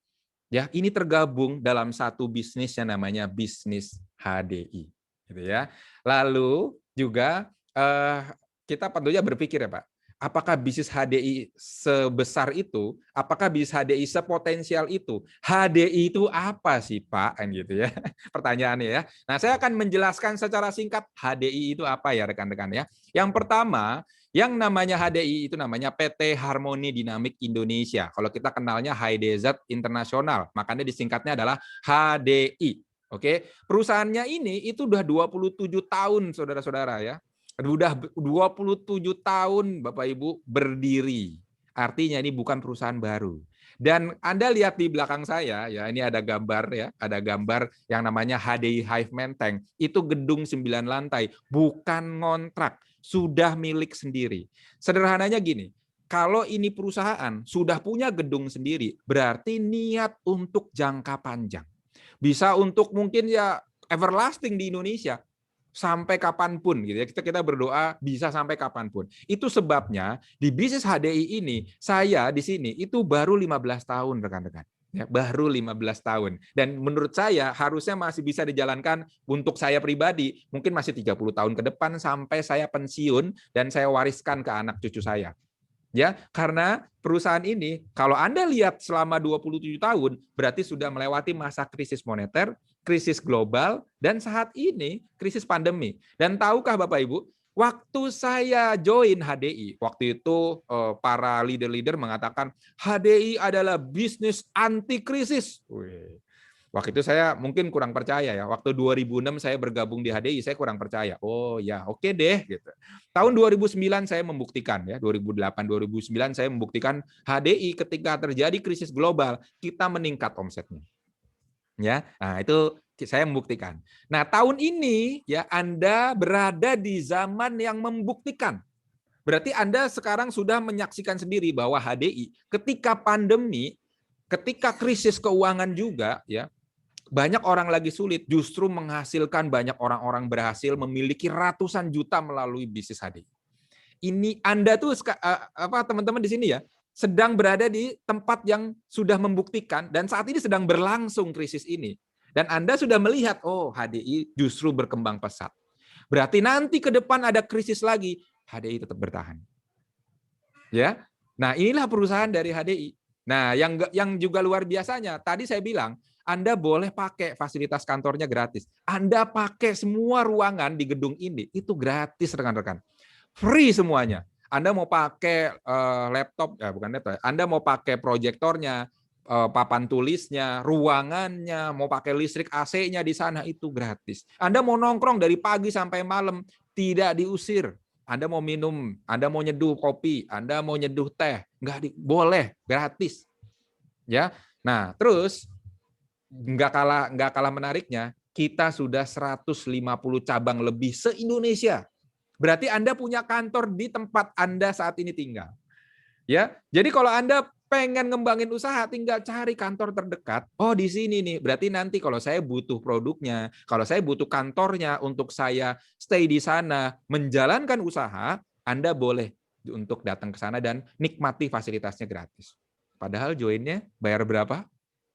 Ya, ini tergabung dalam satu bisnis yang namanya bisnis HDI, gitu ya. Lalu juga kita tentunya berpikir ya Pak, apakah bisnis HDI sebesar itu? Apakah bisnis HDI sepotensial itu? HDI itu apa sih Pak? Kan gitu ya. Pertanyaannya ya. Nah, saya akan menjelaskan secara singkat HDI itu apa ya rekan-rekan ya. Yang pertama, yang namanya HDI itu namanya PT Harmoni Dynamic Indonesia. Kalau kita kenalnya High Desert International, makanya disingkatnya adalah HDI. Oke, perusahaannya ini itu udah 27 tahun saudara-saudara ya. Udah 27 tahun Bapak Ibu berdiri. Artinya ini bukan perusahaan baru. Dan Anda lihat di belakang saya ya, ini ada gambar ya, ada gambar yang namanya HDI Hive Menteng. Itu gedung 9 lantai, bukan ngontrak, sudah milik sendiri. Sederhananya gini, kalau ini perusahaan sudah punya gedung sendiri, berarti niat untuk jangka panjang. Bisa untuk mungkin ya everlasting di Indonesia. Sampai kapanpun gitu ya, kita berdoa bisa sampai kapanpun. Itu sebabnya di bisnis HDI ini saya di sini itu baru 15 tahun rekan-rekan ya, baru 15 tahun, dan menurut saya harusnya masih bisa dijalankan. Untuk saya pribadi mungkin masih 30 tahun ke depan sampai saya pensiun dan saya wariskan ke anak cucu saya. Ya, karena perusahaan ini kalau Anda lihat selama 27 tahun berarti sudah melewati masa krisis moneter, krisis global, dan saat ini krisis pandemi. Dan tahukah Bapak Ibu, waktu saya join HDI, waktu itu para leader-leader mengatakan HDI adalah bisnis anti krisis. Waktu itu saya mungkin kurang percaya ya. Waktu 2006 saya bergabung di HDI, saya kurang percaya. Oh ya, oke deh gitu. Tahun 2009 saya membuktikan ya, 2008 2009 saya membuktikan HDI ketika terjadi krisis global, kita meningkat omsetnya. Ya. Nah, itu saya membuktikan. Nah, tahun ini ya Anda berada di zaman yang membuktikan. Berarti Anda sekarang sudah menyaksikan sendiri bahwa HDI ketika pandemi, ketika krisis keuangan juga ya, banyak orang lagi sulit, justru menghasilkan banyak orang-orang berhasil memiliki ratusan juta melalui bisnis HDI. Ini Anda tuh teman-teman di sini ya, sedang berada di tempat yang sudah membuktikan dan saat ini sedang berlangsung krisis ini. Dan Anda sudah melihat, oh HDI justru berkembang pesat. Berarti nanti ke depan ada krisis lagi, HDI tetap bertahan. Ya. Nah, inilah perusahaan dari HDI. Nah, yang juga luar biasanya, tadi saya bilang, Anda boleh pakai fasilitas kantornya gratis. Anda pakai semua ruangan di gedung ini, itu gratis rekan-rekan. Free semuanya. Anda mau pakai laptop, ya bukan laptop, Anda mau pakai proyektornya, papan tulisnya, ruangannya, mau pakai listrik AC-nya di sana, itu gratis. Anda mau nongkrong dari pagi sampai malam, tidak diusir. Anda mau minum, Anda mau nyeduh kopi, Anda mau nyeduh teh, boleh, gratis. Ya. Nah, terus nggak kalah menariknya, kita sudah 150 cabang lebih se-Indonesia. Berarti Anda punya kantor di tempat Anda saat ini tinggal. Ya. Jadi kalau Anda pengen ngembangin usaha, tinggal cari kantor terdekat. Oh, di sini nih. Berarti nanti kalau saya butuh produknya, kalau saya butuh kantornya untuk saya stay di sana, menjalankan usaha, Anda boleh untuk datang ke sana dan nikmati fasilitasnya gratis. Padahal joinnya bayar berapa?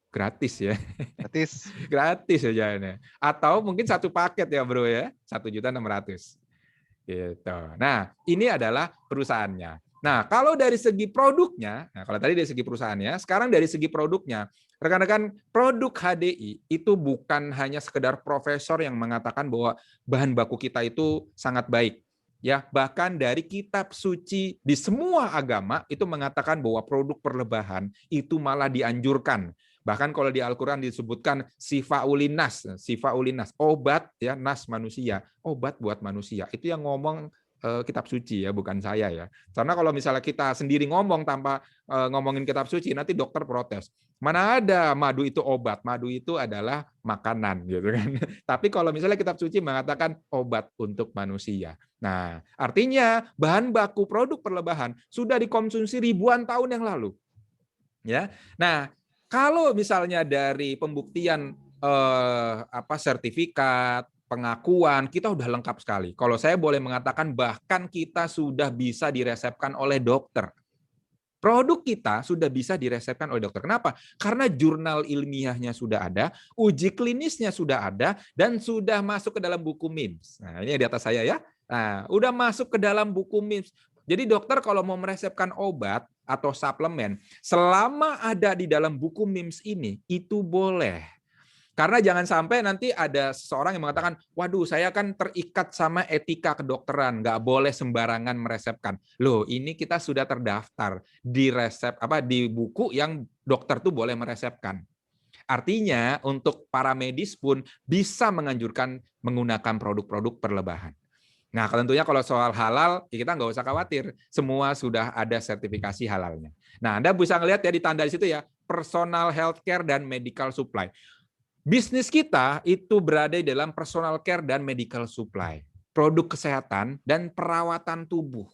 Gratis ya. Gratis. Gratis ya jalannya. Atau mungkin satu paket ya bro ya, 1.600.000. Gitu. Nah, ini adalah perusahaannya. Nah, kalau dari segi produknya, nah kalau tadi dari segi perusahaannya, sekarang dari segi produknya, rekan-rekan, produk HDI itu bukan hanya sekedar profesor yang mengatakan bahwa bahan baku kita itu sangat baik. Ya, bahkan dari kitab suci di semua agama itu mengatakan bahwa produk perlebahan itu malah dianjurkan. Bahkan kalau di Al-Quran disebutkan sifaulinas, obat ya nas manusia, obat buat manusia. Itu yang ngomong kitab suci ya, bukan saya ya. Karena kalau misalnya kita sendiri ngomong tanpa ngomongin kitab suci, nanti dokter protes. Mana ada madu itu obat, madu itu adalah makanan gitu kan. Tapi kalau misalnya kitab suci mengatakan obat untuk manusia. Nah, artinya bahan baku produk perlebahan sudah dikonsumsi ribuan tahun yang lalu. Ya. Nah, kalau misalnya dari pembuktian sertifikat, pengakuan, kita udah lengkap sekali. Kalau saya boleh mengatakan bahkan kita sudah bisa diresepkan oleh dokter. Produk kita sudah bisa diresepkan oleh dokter. Kenapa? Karena jurnal ilmiahnya sudah ada, uji klinisnya sudah ada, dan sudah masuk ke dalam buku MIMS. Nah, ini di atas saya ya. Nah, udah masuk ke dalam buku MIMS. Jadi dokter kalau mau meresepkan obat atau suplemen, selama ada di dalam buku MIMS ini, itu boleh. Karena jangan sampai nanti ada seseorang yang mengatakan, waduh saya kan terikat sama etika kedokteran, nggak boleh sembarangan meresepkan. Loh, ini kita sudah terdaftar di di buku yang dokter tuh boleh meresepkan. Artinya untuk para medis pun bisa menganjurkan menggunakan produk-produk perlebahan. Nah, tentunya kalau soal halal, ya kita nggak usah khawatir. Semua sudah ada sertifikasi halalnya. Nah, Anda bisa ngelihat ya di tanda di situ ya, personal healthcare dan medical supply. Bisnis kita itu berada di dalam personal care dan medical supply. Produk kesehatan dan perawatan tubuh.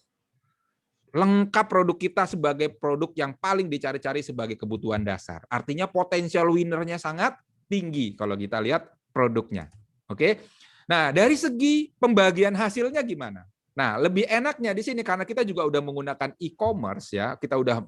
Lengkap produk kita sebagai produk yang paling dicari-cari sebagai kebutuhan dasar. Artinya potensial winnernya sangat tinggi kalau kita lihat produknya. Oke. Nah, dari segi pembagian hasilnya gimana? Nah, lebih enaknya di sini karena kita juga udah menggunakan e-commerce ya, kita udah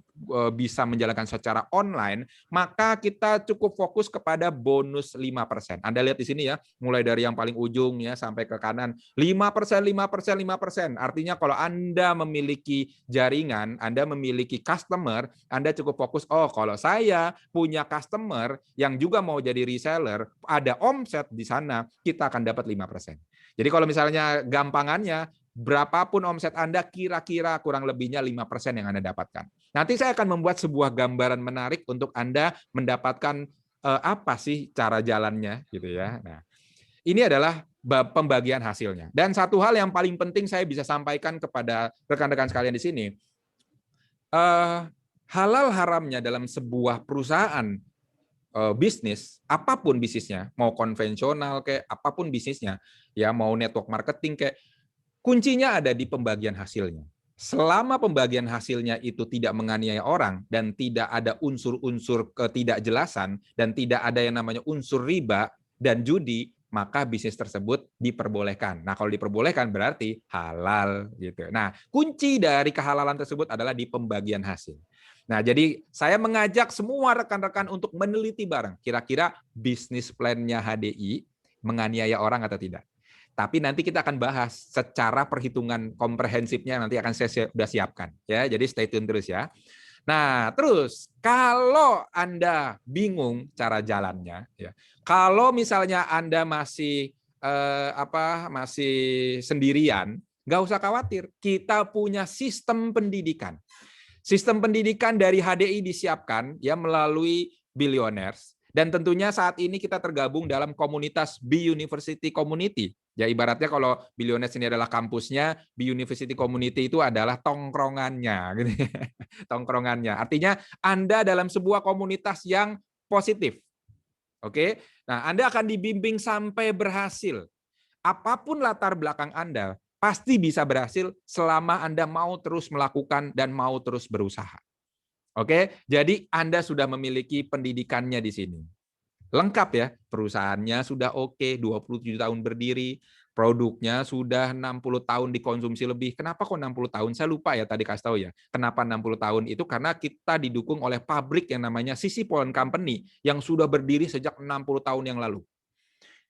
bisa menjalankan secara online, maka kita cukup fokus kepada bonus 5%. Anda lihat di sini ya, mulai dari yang paling ujung ya sampai ke kanan, 5%, 5%, 5%. Artinya kalau Anda memiliki jaringan, Anda memiliki customer, Anda cukup fokus, oh kalau saya punya customer yang juga mau jadi reseller, ada omset di sana, kita akan dapat 5%. Jadi kalau misalnya gampangannya, berapapun omset Anda, kira-kira kurang lebihnya 5% yang Anda dapatkan. Nanti saya akan membuat sebuah gambaran menarik untuk Anda mendapatkan apa sih cara jalannya gitu ya. Nah, ini adalah pembagian hasilnya. Dan satu hal yang paling penting saya bisa sampaikan kepada rekan-rekan sekalian di sini, halal haramnya dalam sebuah perusahaan bisnis, apapun bisnisnya, mau konvensional kayak apapun bisnisnya, ya mau network marketing kayak, kuncinya ada di pembagian hasilnya. Selama pembagian hasilnya itu tidak menganiaya orang dan tidak ada unsur-unsur ketidakjelasan dan tidak ada yang namanya unsur riba dan judi, maka bisnis tersebut diperbolehkan. Nah, kalau diperbolehkan berarti halal gitu. Nah, kunci dari kehalalan tersebut adalah di pembagian hasil. Nah, jadi saya mengajak semua rekan-rekan untuk meneliti bareng kira-kira bisnis plan-nya HDI menganiaya orang atau tidak. Tapi nanti kita akan bahas secara perhitungan komprehensifnya nanti akan saya sudah siapkan ya. Jadi stay tune terus ya. Nah, terus kalau Anda bingung cara jalannya ya. Kalau misalnya Anda masih masih sendirian, nggak usah khawatir. Kita punya sistem pendidikan. Sistem pendidikan dari HDI disiapkan ya melalui Billionaires. Dan tentunya saat ini kita tergabung dalam komunitas B-University Community. Ya ibaratnya kalau Billionaires ini adalah kampusnya, B-University Community itu adalah tongkrongannya. Gitu. Tongkrongannya. Artinya Anda dalam sebuah komunitas yang positif. Oke. Nah, Anda akan dibimbing sampai berhasil. Apapun latar belakang Anda, pasti bisa berhasil selama Anda mau terus melakukan dan mau terus berusaha. Oke, jadi Anda sudah memiliki pendidikannya di sini. Lengkap ya, perusahaannya sudah oke, 27 tahun berdiri, produknya sudah 60 tahun dikonsumsi lebih. Kenapa kok 60 tahun? Saya lupa ya tadi kasih tahu ya. Kenapa 60 tahun? Itu karena kita didukung oleh pabrik yang namanya Sisi Polon Company yang sudah berdiri sejak 60 tahun yang lalu.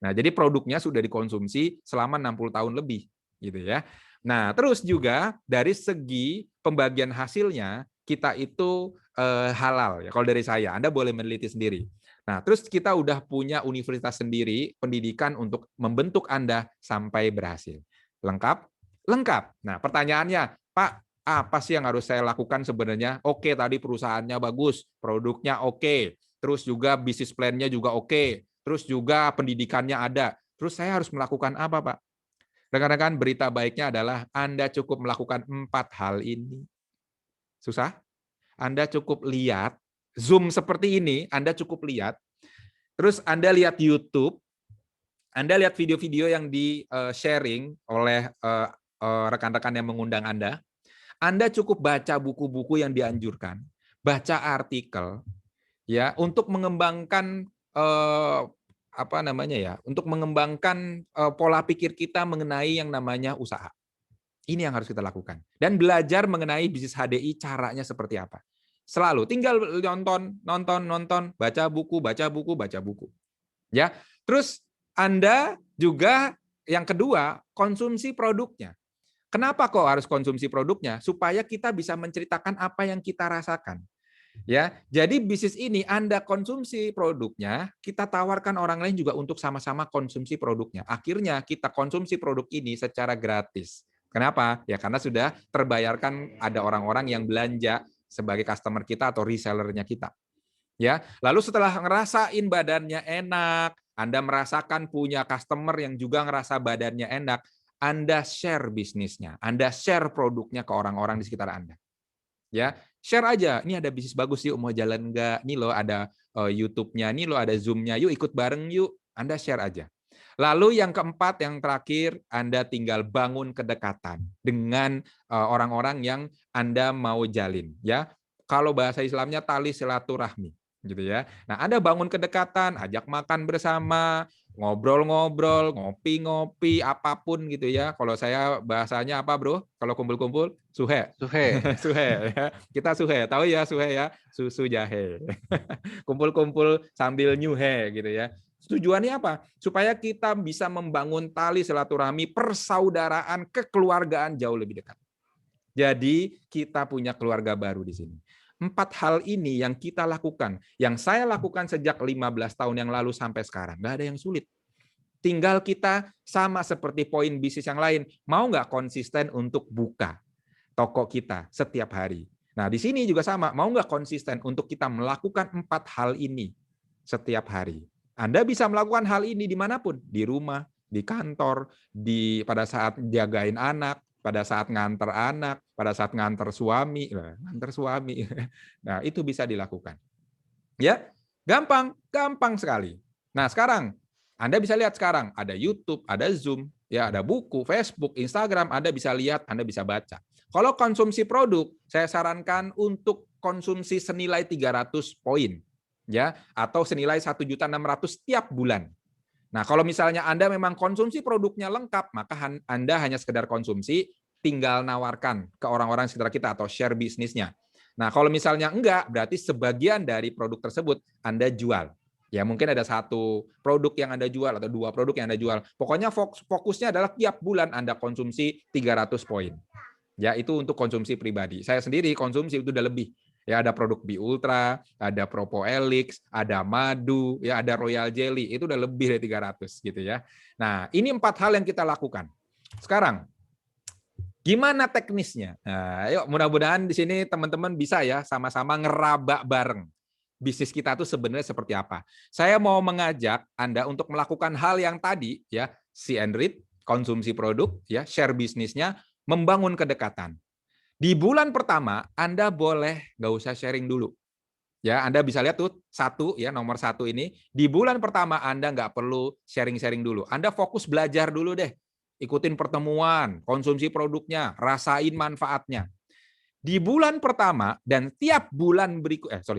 Nah, jadi produknya sudah dikonsumsi selama 60 tahun lebih gitu ya. Nah, terus juga dari segi pembagian hasilnya kita itu halal ya. Kalau dari saya, Anda boleh meneliti sendiri. Nah, terus kita udah punya universitas sendiri, pendidikan untuk membentuk Anda sampai berhasil. Lengkap? Lengkap. Nah, pertanyaannya, Pak, apa sih yang harus saya lakukan sebenarnya? Oke, tadi perusahaannya bagus, produknya oke, terus juga bisnis plan-nya juga oke, terus juga pendidikannya ada. Terus saya harus melakukan apa, Pak? Rekan-rekan, berita baiknya adalah Anda cukup melakukan 4 hal ini. Susah? Anda cukup lihat, Zoom seperti ini, Anda cukup lihat, terus Anda lihat YouTube, Anda lihat video-video yang di-sharing oleh rekan-rekan yang mengundang Anda cukup baca buku-buku yang dianjurkan, baca artikel, ya, untuk mengembangkan apa namanya ya, untuk mengembangkan pola pikir kita mengenai yang namanya usaha. Ini yang harus kita lakukan. Dan belajar mengenai bisnis HDI caranya seperti apa. Selalu tinggal nonton, baca buku. Ya. Terus Anda juga yang kedua, konsumsi produknya. Kenapa kok harus konsumsi produknya? Supaya kita bisa menceritakan apa yang kita rasakan. Ya, jadi bisnis ini Anda konsumsi produknya, kita tawarkan orang lain juga untuk sama-sama konsumsi produknya. Akhirnya kita konsumsi produk ini secara gratis. Kenapa? Ya karena sudah terbayarkan, ada orang-orang yang belanja sebagai customer kita atau resellernya kita. Ya, lalu setelah ngerasain badannya enak, Anda merasakan punya customer yang juga ngerasa badannya enak, Anda share bisnisnya, Anda share produknya ke orang-orang di sekitar Anda. Ya, share aja. Ini ada bisnis bagus yuk, mau jalan nggak? Nih loh ada YouTube-nya, nih loh ada Zoom-nya. Yuk ikut bareng yuk. Anda share aja. Lalu yang keempat, yang terakhir, Anda tinggal bangun kedekatan dengan orang-orang yang Anda mau jalin. Ya, kalau bahasa Islamnya tali silaturahmi, gitu ya. Nah, Anda bangun kedekatan, ajak makan bersama, ngobrol-ngobrol, ngopi-ngopi, apapun gitu ya. Kalau saya bahasanya apa, Bro? Kalau kumpul-kumpul, suhe. Suhe. Suhe ya. Kita suhe. Tahu ya suhe ya? Susu jahe. Kumpul-kumpul sambil nyuhe gitu ya. Tujuannya apa? Supaya kita bisa membangun tali silaturahmi, persaudaraan, kekeluargaan jauh lebih dekat. Jadi kita punya keluarga baru di sini. 4 hal ini yang kita lakukan, yang saya lakukan sejak 15 tahun yang lalu sampai sekarang. Nggak ada yang sulit. Tinggal kita sama seperti poin bisnis yang lain. Mau nggak konsisten untuk buka toko kita setiap hari? Nah, di sini juga sama. Mau nggak konsisten untuk kita melakukan 4 hal ini setiap hari? Anda bisa melakukan hal ini dimanapun. Di rumah, di kantor, pada saat jagain anak, pada saat nganter anak, pada saat nganter suami. Nah, itu bisa dilakukan. Ya, gampang sekali. Nah, sekarang Anda bisa lihat sekarang ada YouTube, ada Zoom, ya ada buku, Facebook, Instagram, Anda bisa lihat, Anda bisa baca. Kalau konsumsi produk, saya sarankan untuk konsumsi senilai 300 poin, ya, atau senilai 1.600.000 tiap bulan. Nah, kalau misalnya Anda memang konsumsi produknya lengkap, maka Anda hanya sekedar konsumsi, tinggal nawarkan ke orang-orang sekitar kita atau share bisnisnya. Nah, kalau misalnya enggak, berarti sebagian dari produk tersebut Anda jual. Ya, mungkin ada 1 produk yang Anda jual atau 2 produk yang Anda jual. Pokoknya fokusnya adalah tiap bulan Anda konsumsi 300 poin. Ya, itu untuk konsumsi pribadi. Saya sendiri konsumsi itu udah lebih. Ya, ada produk B Ultra, ada Propo Elix, ada madu, ya ada Royal Jelly, itu udah lebih dari 300 gitu ya. Nah, ini 4 hal yang kita lakukan. Sekarang, gimana teknisnya? Nah, yuk mudah-mudahan di sini teman-teman bisa ya sama-sama ngeraba bareng. Bisnis kita tuh sebenarnya seperti apa? Saya mau mengajak Anda untuk melakukan hal yang tadi ya, see and read, konsumsi produk, ya, share bisnisnya, membangun kedekatan. Di bulan pertama, Anda boleh nggak usah sharing dulu. Ya, Anda bisa lihat tuh nomor 1 ini. Di bulan pertama Anda nggak perlu sharing-sharing dulu. Anda fokus belajar dulu deh. Ikutin pertemuan, konsumsi produknya, rasain manfaatnya. Di bulan pertama dan tiap bulan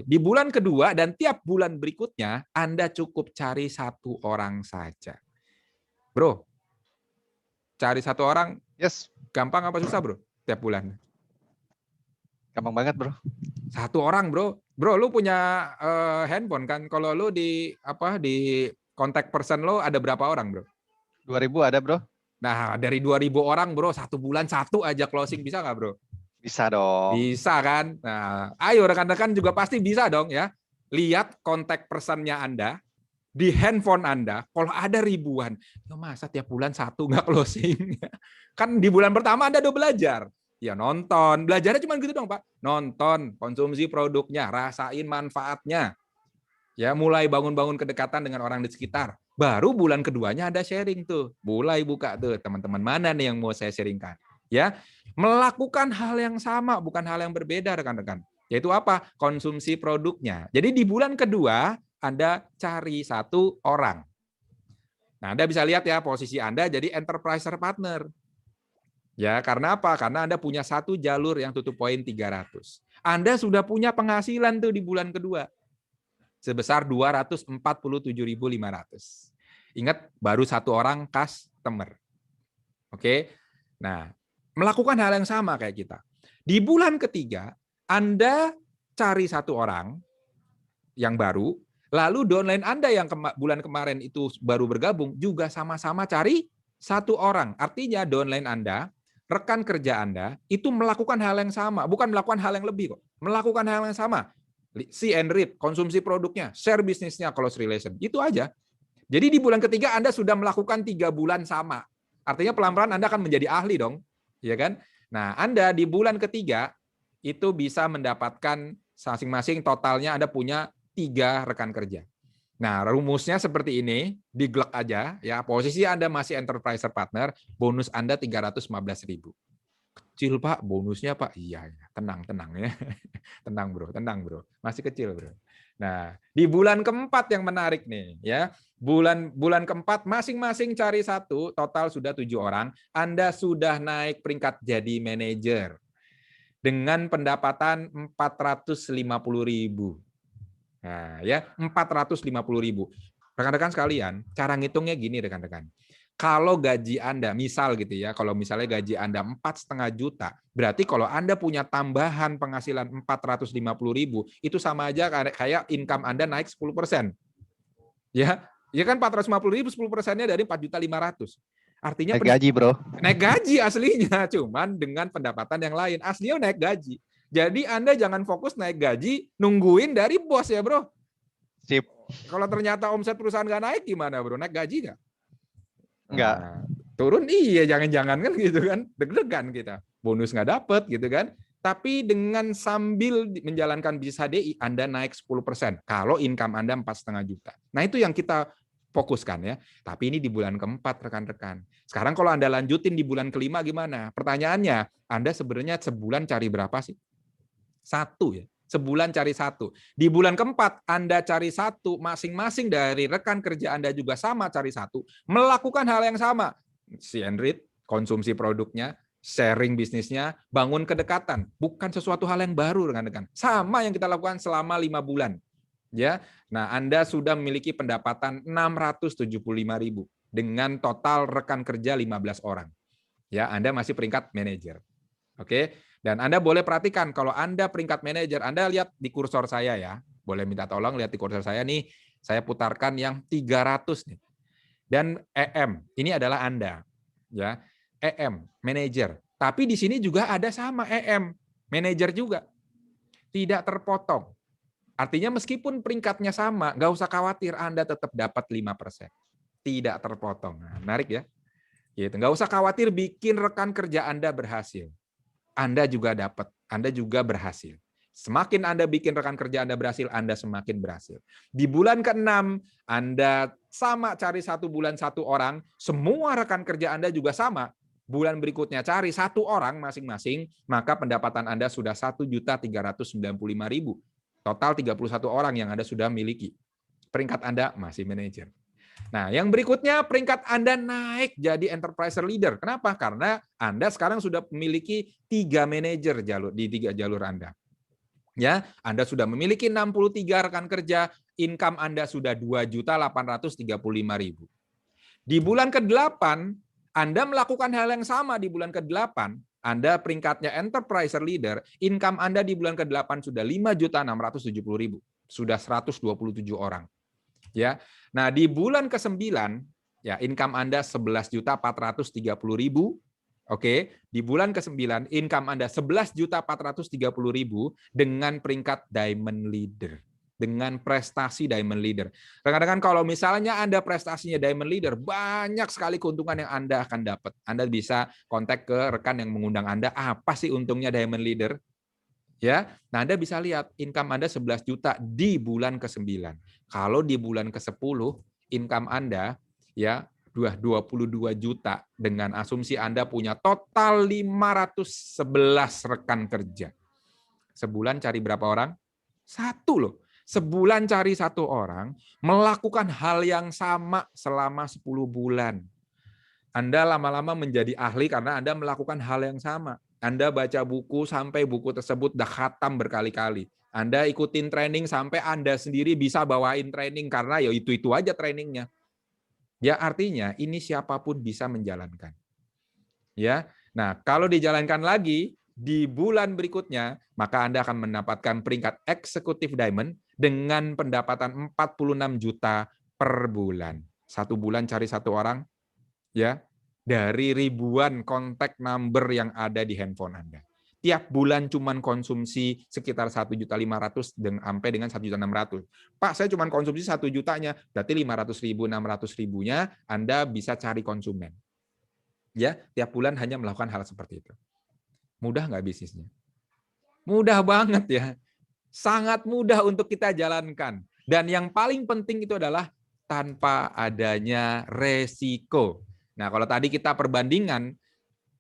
di bulan kedua dan tiap bulan berikutnya, Anda cukup cari 1 orang saja. Bro, cari 1 orang, Yes. gampang apa susah, Bro? Tiap bulan. Gampang banget, Bro. 1 orang, Bro. Bro, lu punya handphone kan? Kalau lu di contact person lo ada berapa orang, Bro? 2.000 ada, Bro. Nah, dari 2.000 orang, Bro, 1 bulan 1 aja closing, bisa nggak, Bro? Bisa dong. Bisa kan? Nah, ayo rekan-rekan juga pasti bisa dong ya. Lihat contact person-nya Anda di handphone Anda, kalau ada ribuan, ya masa tiap bulan 1 nggak closing? Kan di bulan pertama Anda udah belajar. Ya nonton, belajarnya cuma gitu dong Pak. Nonton, konsumsi produknya, rasain manfaatnya. Ya mulai bangun-bangun kedekatan dengan orang di sekitar. Baru bulan keduanya Anda sharing tuh. Mulai buka tuh, teman-teman mana nih yang mau saya sharingkan. Ya, melakukan hal yang sama, bukan hal yang berbeda, rekan-rekan. Yaitu apa? Konsumsi produknya. Jadi di bulan kedua, Anda cari satu orang. Nah, Anda bisa lihat ya, posisi Anda jadi enterpriser partner. Ya, karena apa? Karena Anda punya satu jalur yang tutup poin 300. Anda sudah punya penghasilan tuh di bulan kedua. Sebesar 247.500. Ingat, baru satu orang customer. Oke. Nah, melakukan hal yang sama kayak kita. Di bulan ketiga, Anda cari satu orang yang baru, lalu downline Anda yang bulan kemarin itu baru bergabung juga sama-sama cari satu orang. Artinya downline Anda, rekan kerja Anda itu melakukan hal yang sama, bukan melakukan hal yang lebih kok. Melakukan hal yang sama. See and read, konsumsi produknya, share bisnisnya, close relation. Itu aja. Jadi di bulan ketiga Anda sudah melakukan 3 bulan sama. Artinya pelan-pelan Anda akan menjadi ahli dong. Ya kan? Nah, Anda di bulan ketiga itu bisa mendapatkan masing-masing totalnya Anda punya 3 rekan kerja. Nah, rumusnya seperti ini, diglek aja ya. Posisi Anda masih enterpriser partner, bonus Anda 315.000. Kecil Pak, bonusnya Pak. Iya, tenang ya. Tenang bro. Masih kecil bro. Nah, di bulan keempat yang menarik nih ya. Bulan keempat masing-masing cari satu, total sudah 7 orang. Anda sudah naik peringkat jadi manajer dengan pendapatan 450.000. Nah, ya 450.000. Rekan-rekan sekalian, cara ngitungnya gini rekan-rekan. Kalau gaji Anda, misal gitu ya, kalau misalnya gaji Anda 4,5 juta, berarti kalau Anda punya tambahan penghasilan 450.000, itu sama aja kayak income Anda naik 10%. Ya kan 450.000, 10%-nya dari 4.500.000. Artinya naik gaji, bro. Naik gaji aslinya, cuman dengan pendapatan yang lain. Aslinya naik gaji. Jadi Anda jangan fokus naik gaji, nungguin dari bos ya bro. Sip. Kalau ternyata omset perusahaan nggak naik gimana bro? Naik gaji nggak? Enggak. Nah, turun iya, jangan-jangan kan gitu kan, deg-degan kita. Bonus nggak dapet gitu kan. Tapi dengan sambil menjalankan bisnis HDI, Anda naik 10%. Kalau income Anda 4,5 juta. Nah itu yang kita fokuskan ya. Tapi ini di bulan keempat rekan-rekan. Sekarang kalau Anda lanjutin di bulan kelima gimana? Pertanyaannya, Anda sebenarnya sebulan cari berapa sih? 1 ya. Sebulan cari 1. Di bulan keempat, Anda cari 1, masing-masing dari rekan kerja Anda juga sama cari 1, melakukan hal yang sama. See and read, konsumsi produknya, sharing bisnisnya, bangun kedekatan. Bukan sesuatu hal yang baru, rekan-rekan. Sama yang kita lakukan selama 5 bulan. Ya, nah Anda sudah memiliki pendapatan 675.000 dengan total rekan kerja 15 orang. Ya, Anda masih peringkat manajer. Oke, dan Anda boleh perhatikan kalau Anda peringkat manajer, Anda lihat di kursor saya ya. Boleh minta tolong lihat di kursor saya nih. Saya putarkan yang 300 nih. Dan EM, ini adalah Anda. Ya, EM, manajer. Tapi di sini juga ada sama EM, manajer juga. Tidak terpotong. Artinya meskipun peringkatnya sama, nggak usah khawatir, Anda tetap dapat 5%. Tidak terpotong. Nah, menarik ya. Gitu. Nggak usah khawatir bikin rekan kerja Anda berhasil. Anda juga dapat, Anda juga berhasil. Semakin Anda bikin rekan kerja Anda berhasil, Anda semakin berhasil. Di bulan ke-6, Anda sama cari 1 bulan 1 orang, semua rekan kerja Anda juga sama. Bulan berikutnya cari 1 orang masing-masing, maka pendapatan Anda sudah 1.395.000. Total 31 orang yang Anda sudah miliki. Peringkat Anda masih manajer. Nah, yang berikutnya peringkat Anda naik jadi enterprise leader. Kenapa? Karena Anda sekarang sudah memiliki 3 manajer di 3 jalur Anda. Ya, Anda sudah memiliki 63 rekan kerja, income Anda sudah 2.835.000. Di bulan ke-8, Anda melakukan hal yang sama di bulan ke-8. Anda peringkatnya enterprise leader, income Anda di bulan ke-8 sudah 5.670.000. Sudah 127 orang. Ya. Nah, di bulan ke-9 ya income Anda 11.430.000. Oke, di bulan ke-9 income Anda 11.430.000 dengan peringkat diamond leader. Dengan prestasi diamond leader. Rekan-rekan, kalau misalnya Anda prestasinya diamond leader, banyak sekali keuntungan yang Anda akan dapat. Anda bisa kontak ke rekan yang mengundang Anda, apa sih untungnya diamond leader? Ya, nah Anda bisa lihat income Anda 11 juta di bulan ke-9. Kalau di bulan ke-10, income Anda ya 22 juta dengan asumsi Anda punya total 511 rekan kerja. Sebulan cari berapa orang? Satu loh. Sebulan cari satu orang, melakukan hal yang sama selama 10 bulan. Anda lama-lama menjadi ahli karena Anda melakukan hal yang sama. Anda baca buku sampai buku tersebut dah khatam berkali-kali. Anda ikutin training sampai Anda sendiri bisa bawain training karena ya itu-itu aja trainingnya. Ya artinya ini siapapun bisa menjalankan. Ya. Nah, kalau dijalankan lagi di bulan berikutnya, maka Anda akan mendapatkan peringkat eksekutif diamond dengan pendapatan 46 juta per bulan. Satu bulan cari satu orang, ya, dari ribuan kontak number yang ada di handphone Anda. Tiap bulan cuman konsumsi sekitar 1.500.000 sampai dengan 1.600.000. Pak, saya cuman konsumsi 1 jutanya, berarti 500.000, 600.000-nya Anda bisa cari konsumen. Ya, tiap bulan hanya melakukan hal seperti itu. Mudah nggak bisnisnya? Mudah banget ya. Sangat mudah untuk kita jalankan. Dan yang paling penting itu adalah tanpa adanya resiko. Nah, kalau tadi kita perbandingan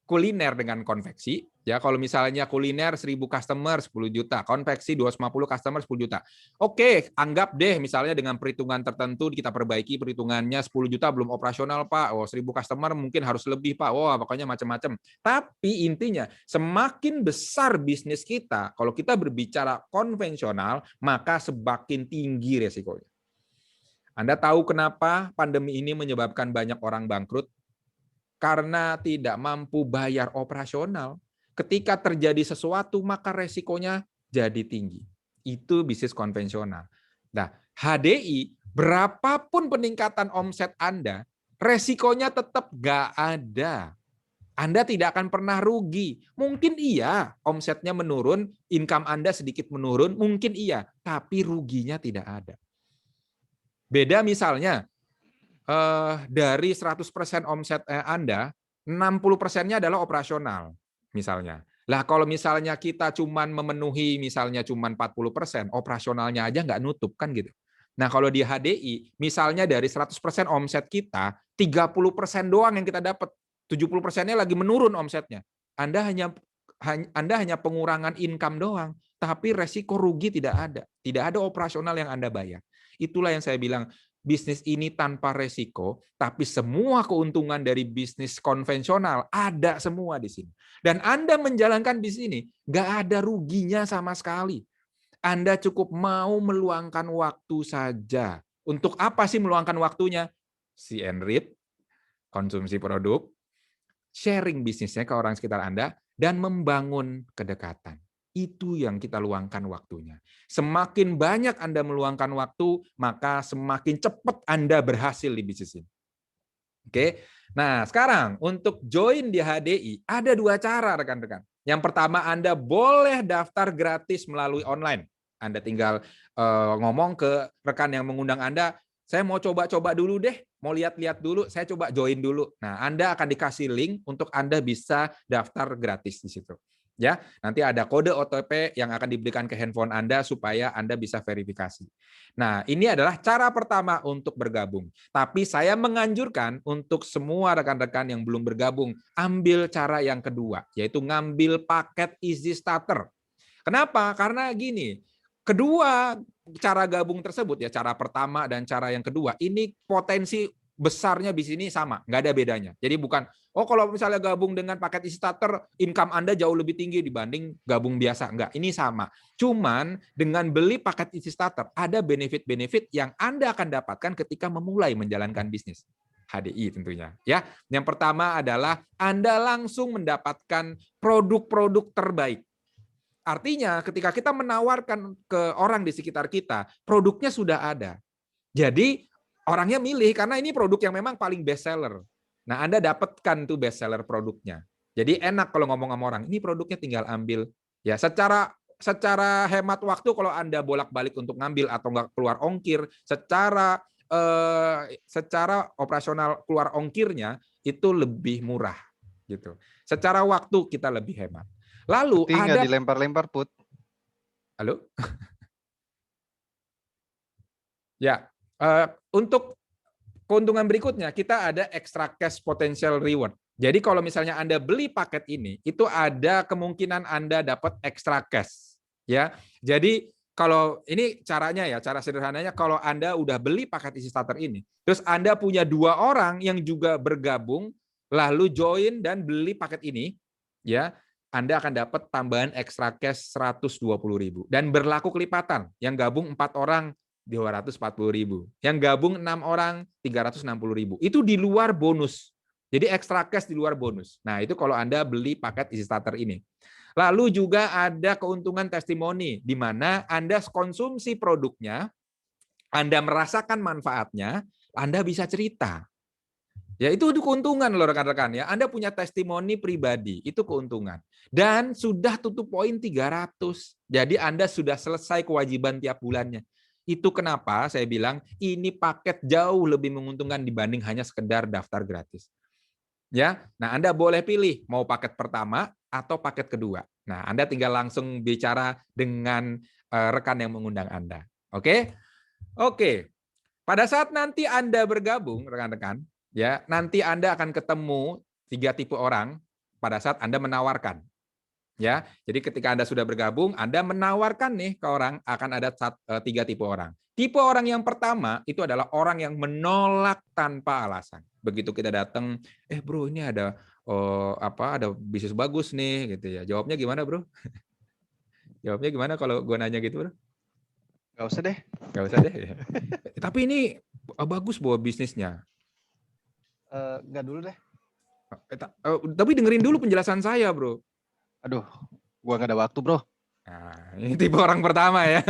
kuliner dengan konveksi, ya kalau misalnya kuliner 1.000 customer 10 juta, konveksi 250 customer 10 juta. Oke, anggap deh misalnya dengan perhitungan tertentu kita perbaiki perhitungannya 10 juta belum operasional, Pak. Oh, 1.000 customer mungkin harus lebih, Pak. Wah, pokoknya macam-macam. Tapi intinya semakin besar bisnis kita, kalau kita berbicara konvensional, maka semakin tinggi resikonya. Anda tahu kenapa pandemi ini menyebabkan banyak orang bangkrut? Karena tidak mampu bayar operasional. Ketika terjadi sesuatu, maka resikonya jadi tinggi. Itu bisnis konvensional. Nah, HDI, berapapun peningkatan omset Anda, resikonya tetap nggak ada. Anda tidak akan pernah rugi. Mungkin iya, omsetnya menurun, income Anda sedikit menurun, mungkin iya, tapi ruginya tidak ada. Beda misalnya, dari 100% omset Anda, 60%-nya adalah operasional, misalnya. Lah kalau misalnya kita cuman memenuhi misalnya cuman 40%, operasionalnya aja nggak nutup, kan gitu. Nah kalau di HDI, misalnya dari 100% omset kita, 30% doang yang kita dapat, 70%-nya lagi menurun omsetnya. Anda hanya pengurangan income doang, tapi resiko rugi tidak ada. Tidak ada operasional yang Anda bayar. Itulah yang saya bilang, bisnis ini tanpa resiko, tapi semua keuntungan dari bisnis konvensional ada semua di sini. Dan Anda menjalankan bisnis ini, nggak ada ruginya sama sekali. Anda cukup mau meluangkan waktu saja. Untuk apa sih meluangkan waktunya? See and read, konsumsi produk, sharing bisnisnya ke orang sekitar Anda, dan membangun kedekatan. Itu yang kita luangkan waktunya. Semakin banyak Anda meluangkan waktu, maka semakin cepat Anda berhasil di bisnis ini. Oke. Nah, sekarang untuk join di HDI ada 2 cara, rekan-rekan. Yang pertama, Anda boleh daftar gratis melalui online. Anda tinggal ngomong ke rekan yang mengundang Anda, saya mau coba-coba dulu deh, mau lihat-lihat dulu, saya coba join dulu. Nah, Anda akan dikasih link untuk Anda bisa daftar gratis di situ. Ya, nanti ada kode OTP yang akan diberikan ke handphone Anda supaya Anda bisa verifikasi. Nah, ini adalah cara pertama untuk bergabung. Tapi saya menganjurkan untuk semua rekan-rekan yang belum bergabung, ambil cara yang kedua, yaitu ngambil paket Easy Starter. Kenapa? Karena gini, kedua cara gabung tersebut, ya cara pertama dan cara yang kedua, ini potensi besarnya di sini sama, nggak ada bedanya. Jadi bukan, oh kalau misalnya gabung dengan paket Easy Starter, income Anda jauh lebih tinggi dibanding gabung biasa. Enggak, ini sama. Cuman dengan beli paket Easy Starter, ada benefit-benefit yang Anda akan dapatkan ketika memulai menjalankan bisnis. HDI tentunya. Ya, yang pertama adalah Anda langsung mendapatkan produk-produk terbaik. Artinya ketika kita menawarkan ke orang di sekitar kita, produknya sudah ada. Jadi orangnya milih karena ini produk yang memang paling best seller. Nah, Anda dapatkan tuh best seller produknya. Jadi enak kalau ngomong sama orang, ini produknya tinggal ambil. Ya, secara hemat waktu kalau Anda bolak-balik untuk ngambil atau nggak keluar ongkir, secara operasional keluar ongkirnya itu lebih murah gitu. Secara waktu kita lebih hemat. Lalu Putih nggak dilempar-lempar, Put. Halo? Ya, untuk keuntungan berikutnya, kita ada extra cash potential reward. Jadi kalau misalnya Anda beli paket ini, itu ada kemungkinan Anda dapat extra cash. Ya, jadi kalau ini caranya ya, cara sederhananya, kalau Anda udah beli paket Easy Starter ini, terus Anda punya 2 orang yang juga bergabung, lalu join dan beli paket ini, ya, Anda akan dapat tambahan extra cash 120.000 dan berlaku kelipatan. Yang gabung 4 orang 240.000, yang gabung 6 orang 360.000. Itu di luar bonus. Jadi extra cash di luar bonus. Nah, itu kalau Anda beli paket Easy Starter ini. Lalu juga ada keuntungan testimoni, di mana Anda konsumsi produknya, Anda merasakan manfaatnya, Anda bisa cerita. Ya, itu keuntungan loh rekan-rekan ya. Anda punya testimoni pribadi, itu keuntungan. Dan sudah tutup poin 300. Jadi Anda sudah selesai kewajiban tiap bulannya. Itu kenapa saya bilang ini paket jauh lebih menguntungkan dibanding hanya sekedar daftar gratis. Ya, nah Anda boleh pilih mau paket pertama atau paket kedua. Nah, Anda tinggal langsung bicara dengan rekan yang mengundang Anda. Oke? Oke. Pada saat nanti Anda bergabung, rekan-rekan, ya, nanti Anda akan ketemu 3 tipe orang pada saat Anda menawarkan. Ya, jadi ketika Anda sudah bergabung, Anda menawarkan nih ke orang, akan ada 3 tipe orang. Tipe orang yang pertama itu adalah orang yang menolak tanpa alasan. Begitu kita datang, bro ini ada ada bisnis bagus nih, gitu ya. Jawabnya gimana bro? Jawabnya gimana kalau gue nanya gitu bro? Gak usah deh. Gak usah deh. Tapi ini bagus buat bisnisnya. Nggak dulu deh. Tapi dengerin dulu penjelasan saya bro. Aduh, gua nggak ada waktu bro. Nah, ini tipe orang pertama ya.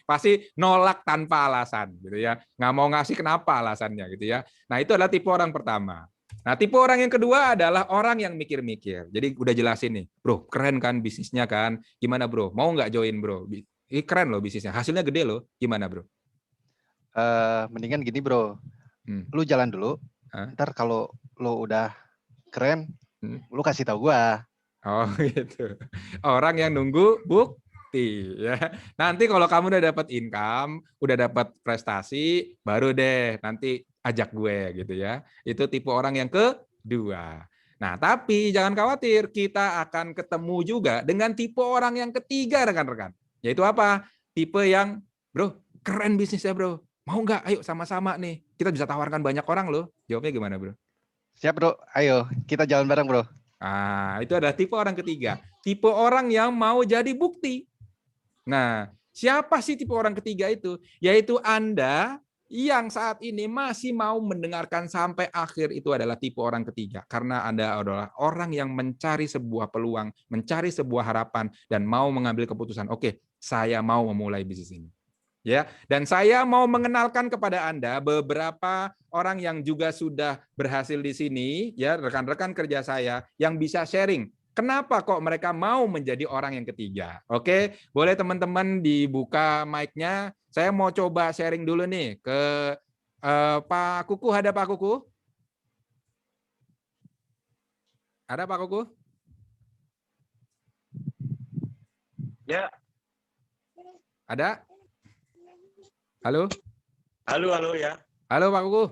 Pasti nolak tanpa alasan gitu ya. Nggak mau ngasih kenapa alasannya gitu ya. Nah, itu adalah tipe orang pertama. Nah, tipe orang yang kedua adalah orang yang mikir-mikir. Jadi udah jelasin nih, bro, keren kan bisnisnya kan? Gimana bro? Mau nggak join bro? Ini keren loh bisnisnya, hasilnya gede loh. Gimana bro? Mendingan gini bro, lu jalan dulu. Ntar kalau lu udah keren, lu kasih tahu gua. Oh gitu. Orang yang nunggu bukti ya. Nanti kalau kamu udah dapat income, udah dapat prestasi, baru deh nanti ajak gue gitu ya. Itu tipe orang yang kedua. Nah, tapi jangan khawatir, kita akan ketemu juga dengan tipe orang yang ketiga rekan-rekan. Yaitu apa? Tipe yang, bro, keren bisnisnya bro. Mau nggak? Ayo sama-sama nih. Kita bisa tawarkan banyak orang loh. Jawabnya gimana bro? Siap bro, ayo kita jalan bareng bro. Nah, itu adalah tipe orang ketiga. Tipe orang yang mau jadi bukti. Nah, siapa sih tipe orang ketiga itu? Yaitu Anda yang saat ini masih mau mendengarkan sampai akhir, itu adalah tipe orang ketiga. Karena Anda adalah orang yang mencari sebuah peluang, mencari sebuah harapan, dan mau mengambil keputusan, oke, saya mau memulai bisnis ini. Ya, dan saya mau mengenalkan kepada Anda beberapa orang yang juga sudah berhasil di sini, ya, rekan-rekan kerja saya yang bisa sharing. Kenapa kok mereka mau menjadi orang yang ketiga? Oke, boleh teman-teman dibuka mic-nya. Saya mau coba sharing dulu nih ke Pak Kuku. Ada Pak Kuku? Ada Pak Kuku? Ya. Ada? Halo? Halo ya. Halo Pak Kuku?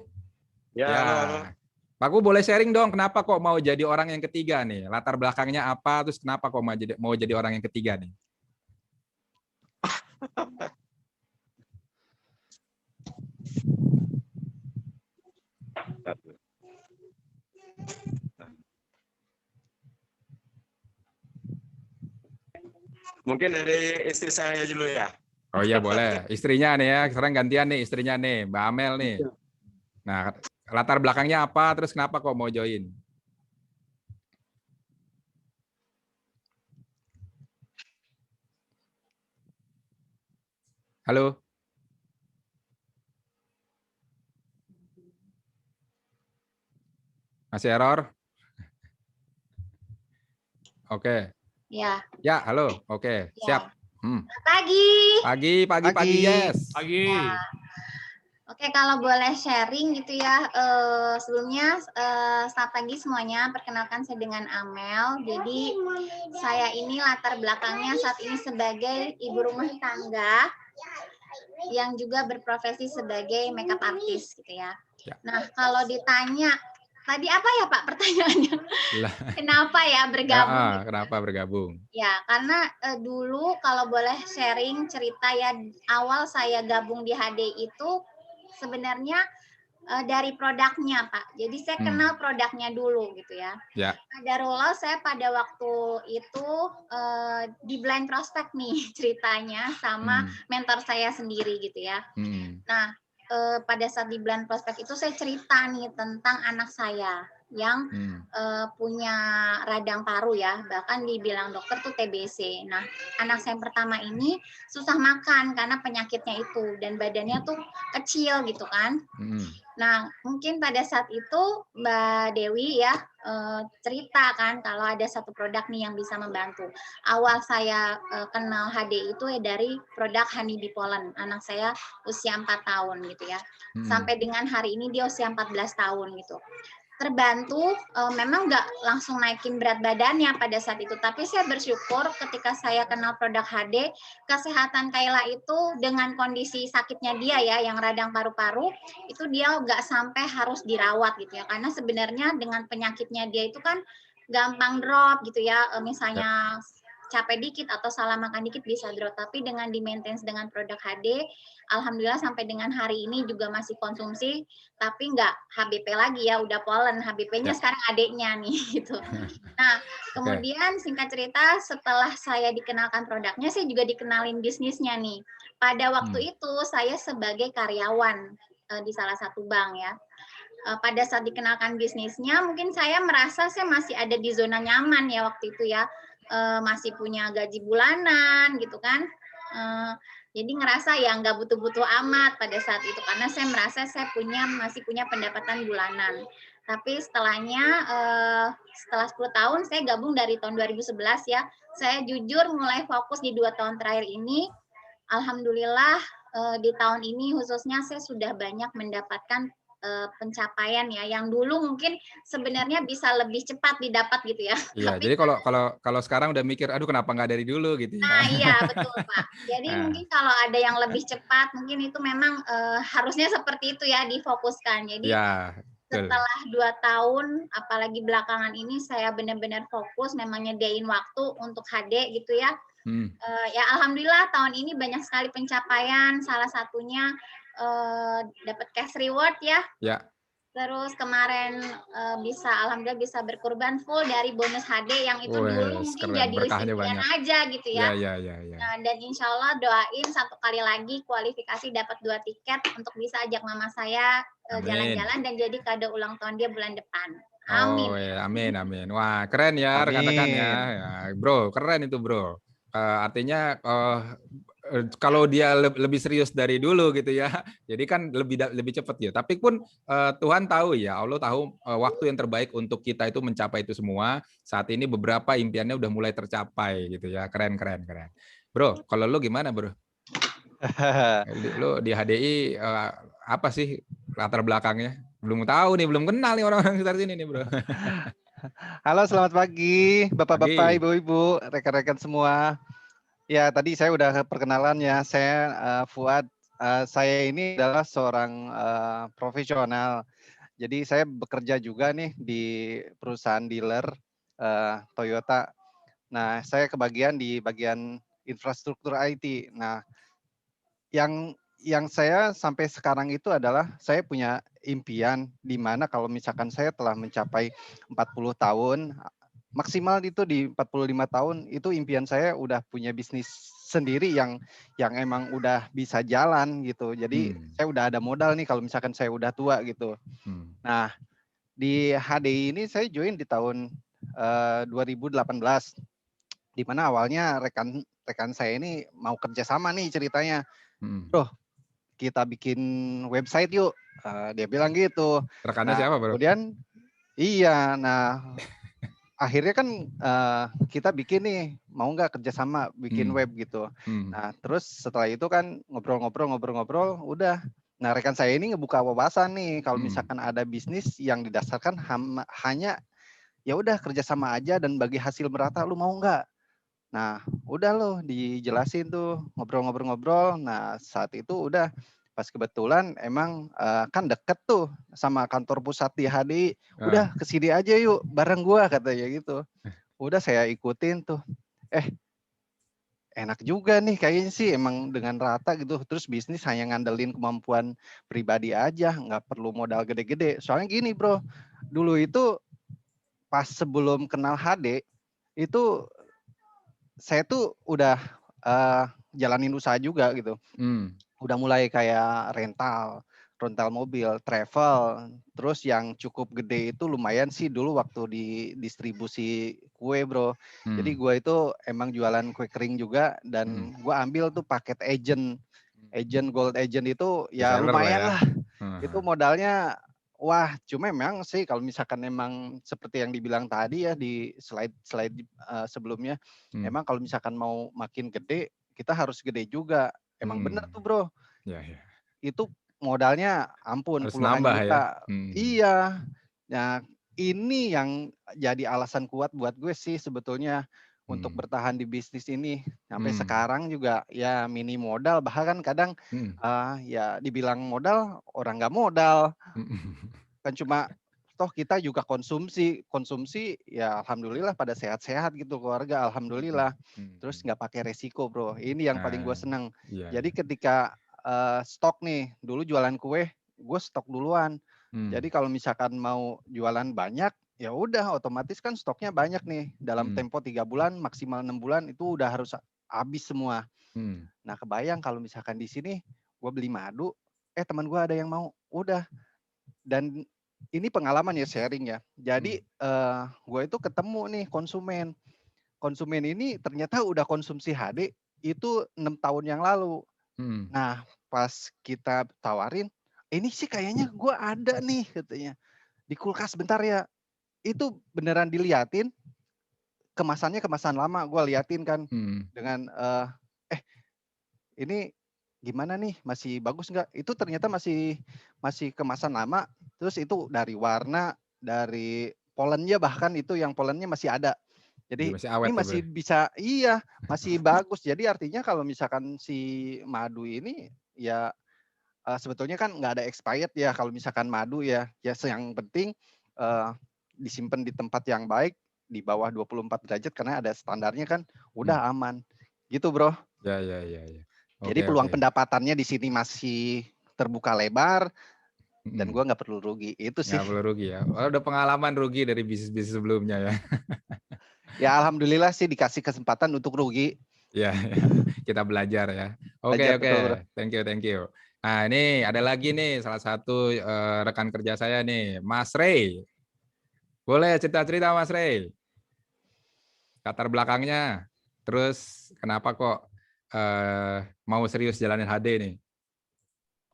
Ya, halo. Pak Kuku boleh sharing dong, kenapa kok mau jadi orang yang ketiga nih? Latar belakangnya apa, terus kenapa kok mau jadi orang yang ketiga nih? Mungkin dari istri saya dulu ya. Oh iya boleh, istrinya nih ya, sekarang gantian nih istrinya nih, Mbak Amel nih. Nah, latar belakangnya apa, terus kenapa kok mau join? Halo? Masih error? Oke. Ya. Ya, halo. Oke, siap. Pagi. Pagi, yes. Pagi. Ya. Oke, kalau boleh sharing gitu ya, sebelumnya selamat pagi semuanya. Perkenalkan saya dengan Amel. Jadi saya ini latar belakangnya saat ini sebagai ibu rumah tangga. yang juga berprofesi sebagai makeup artist gitu ya. Ya. Nah, kalau ditanya tadi apa ya Pak pertanyaannya? Lah, Kenapa ya bergabung? ya, kenapa bergabung? Ya, karena dulu kalau boleh sharing cerita ya, awal saya gabung di HD itu sebenarnya dari produknya Pak. Jadi saya kenal produknya dulu gitu ya. Ya. Qadarullah saya pada waktu itu di blind prospect nih ceritanya sama mentor saya sendiri gitu ya. Nah, pada saat di blind prospect itu saya cerita nih tentang anak saya yang punya radang paru ya, bahkan dibilang dokter tuh TBC. Nah, anak saya yang pertama ini susah makan karena penyakitnya itu dan badannya tuh kecil gitu kan. Nah, mungkin pada saat itu Mbak Dewi ya cerita kan kalau ada satu produk nih yang bisa membantu. Awal saya kenal HD itu ya dari produk Honeybee Pollen. Anak saya usia 4 tahun gitu ya. Sampai dengan hari ini dia usia 14 tahun gitu. Terbantu, memang nggak langsung naikin berat badannya pada saat itu, tapi saya bersyukur ketika saya kenal produk HD, kesehatan Kayla itu dengan kondisi sakitnya dia ya, yang radang paru-paru, itu dia nggak sampai harus dirawat gitu ya, karena sebenarnya dengan penyakitnya dia itu kan gampang drop gitu ya, misalnya capek dikit atau salah makan dikit bisa drop, tapi dengan di-maintain dengan produk HD, alhamdulillah sampai dengan hari ini juga masih konsumsi, tapi nggak HBP lagi ya, udah pollen, HBP-nya sekarang adiknya nih gitu. Nah, kemudian singkat cerita setelah saya dikenalkan produknya, saya juga dikenalin bisnisnya nih. Pada waktu itu saya sebagai karyawan di salah satu bank ya. Pada saat dikenalkan bisnisnya, mungkin saya merasa saya masih ada di zona nyaman ya waktu itu ya. Masih punya gaji bulanan gitu kan. Jadi ngerasa ya nggak butuh-butuh amat pada saat itu karena saya merasa saya masih punya pendapatan bulanan. Tapi setelahnya setelah 10 tahun saya gabung dari tahun 2011 ya. Saya jujur mulai fokus di 2 tahun terakhir ini. Alhamdulillah di tahun ini khususnya saya sudah banyak mendapatkan pencapaian ya yang dulu mungkin sebenarnya bisa lebih cepat didapat gitu ya. Iya, Tapi jadi kalau sekarang udah mikir, aduh kenapa nggak dari dulu gitu ya. nah iya betul Pak. Jadi mungkin kalau ada yang lebih cepat mungkin itu memang harusnya seperti itu ya difokuskan. Jadi setelah 2 tahun apalagi belakangan ini saya benar-benar fokus memang nyediain waktu untuk HD gitu ya. Ya alhamdulillah tahun ini banyak sekali pencapaian, salah satunya dapat cash reward ya. Terus kemarin alhamdulillah bisa berkurban full dari bonus HD yang itu dulu mungkin jadi resipian aja gitu ya. Nah, dan insya Allah doain 1 kali lagi kualifikasi dapat 2 tiket untuk bisa ajak mama saya jalan-jalan dan jadi kado ulang tahun dia bulan depan. Amin. Oh ya, amin. Wah keren ya rekan-rekan ya. Bro, keren itu bro. Artinya kalau dia lebih serius dari dulu gitu ya, jadi kan lebih cepat ya. Tapi pun Tuhan tahu ya, Allah tahu waktu yang terbaik untuk kita itu mencapai itu semua. Saat ini beberapa impiannya udah mulai tercapai gitu ya. Keren. Bro, kalau lu gimana bro? Lu di HDI apa sih latar belakangnya? Belum tahu nih, belum kenal nih orang-orang sekitar sini nih bro. Halo, selamat pagi Bapak-bapak, Ibu-ibu, rekan-rekan semua. Ya, tadi saya udah perkenalan ya. Saya Fuad. Saya ini adalah seorang profesional. Jadi saya bekerja juga nih di perusahaan dealer Toyota. Nah, saya kebagian di bagian infrastruktur IT. Nah, yang saya sampai sekarang itu adalah saya punya impian di mana kalau misalkan saya telah mencapai 40 tahun, maksimal itu di 45 tahun, itu impian saya udah punya bisnis sendiri yang emang udah bisa jalan gitu. Jadi saya udah ada modal nih kalau misalkan saya udah tua gitu. Nah, di HDI ini saya join di tahun 2018. Di mana awalnya rekan saya ini mau kerjasama nih ceritanya. Bro, kita bikin website yuk. Dia bilang gitu. Rekannya siapa bro? Kemudian iya, nah akhirnya kan kita bikin nih, mau nggak kerjasama bikin web gitu. Nah terus setelah itu kan ngobrol-ngobrol, udah. Nah rekan saya ini ngebuka wawasan nih, kalau misalkan ada bisnis yang didasarkan hanya ya udah kerjasama aja dan bagi hasil merata, lu mau nggak? Nah, udah loh dijelasin tuh, ngobrol-ngobrol-ngobrol. Nah, saat itu udah pas kebetulan emang kan deket tuh sama kantor pusat di HDI. Udah ke sini aja yuk bareng gua katanya gitu. Udah saya ikutin tuh. Enak juga nih kayaknya sih emang dengan rata gitu. Terus bisnis hanya ngandelin kemampuan pribadi aja, nggak perlu modal gede-gede. Soalnya gini bro, dulu itu pas sebelum kenal HD itu saya tuh udah jalanin usaha juga gitu. Udah mulai kayak rental mobil, travel, terus yang cukup gede itu lumayan sih dulu waktu di distribusi kue bro. Jadi gue itu emang jualan kue kering juga dan gue ambil tuh paket gold agent itu ya lumayan lah. Itu modalnya wah, cuma memang sih kalau misalkan emang seperti yang dibilang tadi ya di slide sebelumnya, emang kalau misalkan mau makin gede, kita harus gede juga. Emang bener tuh bro. Ya. Itu modalnya ampun Harus puluhan nambah ya. juta. Iya. Nah, ini yang jadi alasan kuat buat gue sih sebetulnya untuk bertahan di bisnis ini. Sampai sekarang juga ya mini modal, bahkan kadang ya dibilang modal, orang nggak modal. Kan cuma toh kita juga konsumsi ya alhamdulillah pada sehat-sehat gitu keluarga, alhamdulillah. Terus nggak pakai resiko bro, ini yang paling gue seneng. Jadi ketika stok nih, dulu jualan kue gue stok duluan. Jadi kalau misalkan mau jualan banyak ya udah otomatis kan stoknya banyak nih, dalam tempo 3 bulan maksimal 6 bulan itu udah harus habis semua. Nah kebayang kalau misalkan di sini gue beli madu, teman gue ada yang mau, udah. Dan ini pengalaman ya, sharing ya. Jadi gue itu ketemu nih konsumen ini ternyata udah konsumsi HD itu 6 tahun yang lalu. Nah pas kita tawarin, ini sih kayaknya gue ada nih katanya di kulkas, bentar ya. Itu beneran diliatin, kemasannya kemasan lama, gue liatin kan dengan ini gimana nih, masih bagus nggak? Itu ternyata masih kemasan lama. Terus itu dari warna, dari polennya, bahkan itu yang polennya masih ada. Jadi masih awet ini masih bisa, iya masih bagus. Jadi artinya kalau misalkan si madu ini ya sebetulnya kan nggak ada expired ya kalau misalkan madu ya. Ya yang penting disimpan di tempat yang baik di bawah 24 derajat karena ada standarnya kan, udah aman. Gitu bro. Ya. Jadi peluang pendapatannya di sini masih terbuka lebar dan gue nggak perlu rugi. Itu sih. Nggak perlu rugi ya. Udah pengalaman rugi dari bisnis sebelumnya ya. Ya alhamdulillah sih dikasih kesempatan untuk rugi. Ya. Kita belajar ya. Oke. Thank you. Nah ini ada lagi nih salah satu rekan kerja saya nih, Mas Ray. Boleh cerita-cerita Mas Ray? Latar belakangnya. Terus kenapa kok mau serius jalanin HD nih?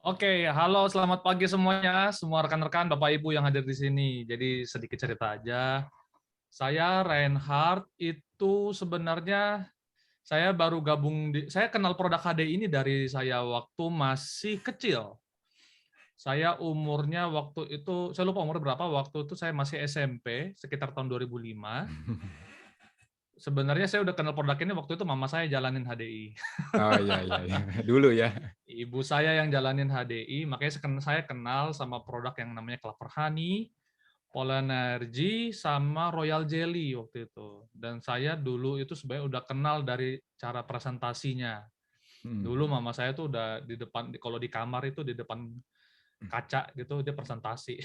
Oke, halo, selamat pagi semuanya, semua rekan-rekan, Bapak Ibu yang hadir di sini. Jadi sedikit cerita aja. Saya Reinhard itu sebenarnya saya baru gabung saya kenal produk HD ini dari saya waktu masih kecil. Saya umurnya waktu itu, saya lupa umur berapa, waktu itu saya masih SMP, sekitar tahun 2005. Sebenarnya saya udah kenal produk ini waktu itu mama saya jalanin HDI. Oh iya. Dulu ya. Ibu saya yang jalanin HDI, makanya saya kenal sama produk yang namanya Clover Honey, Polenergy, sama Royal Jelly waktu itu. Dan saya dulu itu sebenarnya udah kenal dari cara presentasinya. Dulu mama saya tuh udah di depan, kalau di kamar itu di depan kaca gitu, dia presentasi.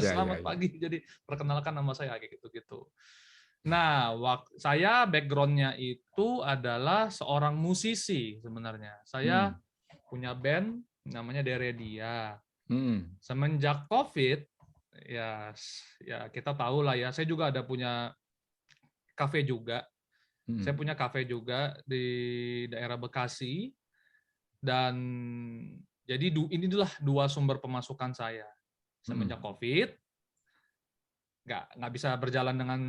Selamat pagi, jadi perkenalkan nama saya kayak gitu-gitu. Nah, saya background-nya itu adalah seorang musisi sebenarnya. Saya punya band namanya Deredia. Semenjak COVID, ya kita tahu lah ya, saya juga ada punya kafe juga. Saya punya kafe juga di daerah Bekasi. Dan jadi inilah dua sumber pemasukan saya. Semenjak COVID, nggak bisa berjalan dengan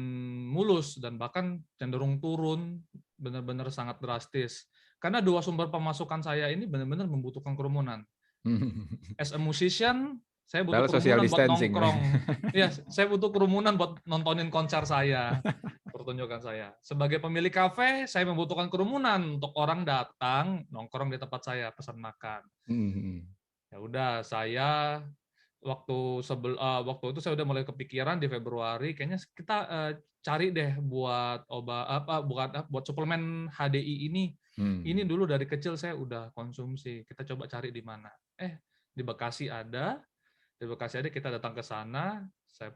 mulus dan bahkan cenderung turun, benar-benar sangat drastis. Karena dua sumber pemasukan saya ini benar-benar membutuhkan kerumunan. As a musician, saya butuh kerumunan buat nongkrong. Ya, saya butuh kerumunan buat nontonin konser saya. pertunjukan saya. Sebagai pemilik kafe, saya membutuhkan kerumunan untuk orang datang nongkrong di tempat saya pesan makan. Ya udah, saya waktu itu saya udah mulai kepikiran di Februari, kayaknya kita cari deh buat buat suplemen HDI ini. Ini dulu dari kecil saya udah konsumsi. Kita coba cari di mana. Di Bekasi ada. Di Bekasi ada, kita datang ke sana. Saya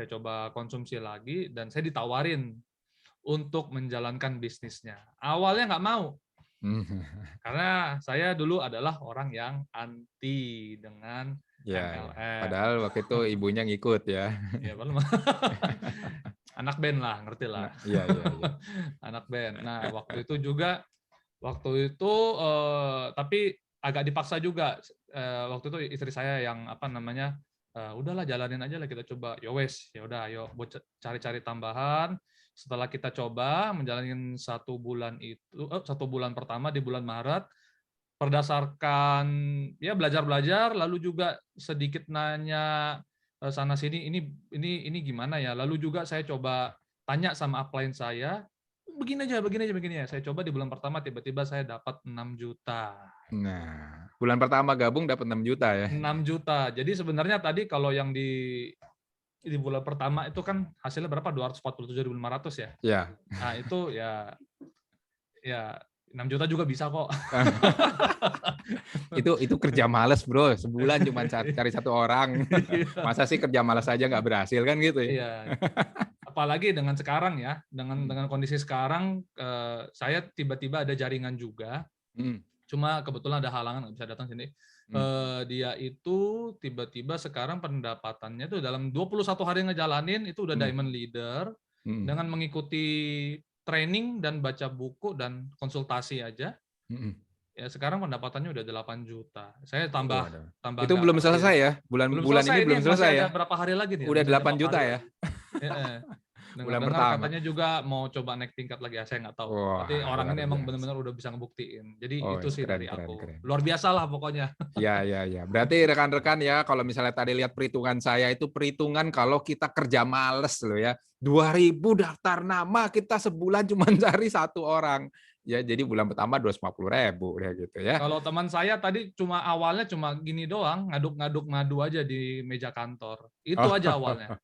coba konsumsi lagi dan saya ditawarin untuk menjalankan bisnisnya. Awalnya nggak mau. Karena saya dulu adalah orang yang anti dengan MLM. Padahal waktu itu ibunya ngikut ya. Ya, anak band lah, ngerti lah. Iya. Anak band. Nah, waktu itu tapi agak dipaksa juga. Waktu itu istri saya yang udahlah jalanin aja lah, kita coba. Ya udah ayo cari-cari tambahan. Setelah kita coba menjalani 1 bulan pertama di bulan Maret, berdasarkan ya belajar, lalu juga sedikit nanya sana sini, ini gimana ya. Lalu juga saya coba tanya sama upline saya, begini aja. Saya coba di bulan pertama tiba-tiba saya dapat 6 juta. Nah, bulan pertama gabung dapat 6 juta ya. 6 juta. Jadi sebenarnya tadi kalau yang di bulan pertama itu kan hasilnya berapa? 247.500 ya? Iya. Nah, itu ya 6 juta juga bisa kok. itu kerja males, Bro. Sebulan cuma cari 1 orang. Masa sih kerja males aja nggak berhasil kan gitu ya? Iya. Apalagi dengan sekarang ya, dengan kondisi sekarang, saya tiba-tiba ada jaringan juga. Cuma kebetulan ada halangan nggak bisa datang sini. Dia itu tiba-tiba sekarang pendapatannya tuh dalam 21 hari ngejalanin itu udah diamond leader dengan mengikuti training dan baca buku dan konsultasi aja. Ya sekarang pendapatannya udah 8 juta. Saya tambah. Itu belum selesai ya? Bulan ini belum selesai ya? Ada berapa hari lagi nih? Udah 8 juta ya? Bulan pertama. Katanya juga mau coba naik tingkat lagi, saya nggak tahu. Tapi orang ini emang benar-benar udah bisa ngebuktiin. Jadi itu sih keren, dari aku. Keren. Luar biasa lah pokoknya. Ya. Berarti rekan-rekan ya, kalau misalnya tadi lihat perhitungan saya, itu perhitungan kalau kita kerja males loh ya. 2.000 daftar nama, kita sebulan cuma cari 1 orang. Ya, jadi bulan pertama 250.000 ya gitu ya. Kalau teman saya tadi awalnya cuma gini doang, ngaduk-ngaduk madu aja di meja kantor. Itu aja awalnya.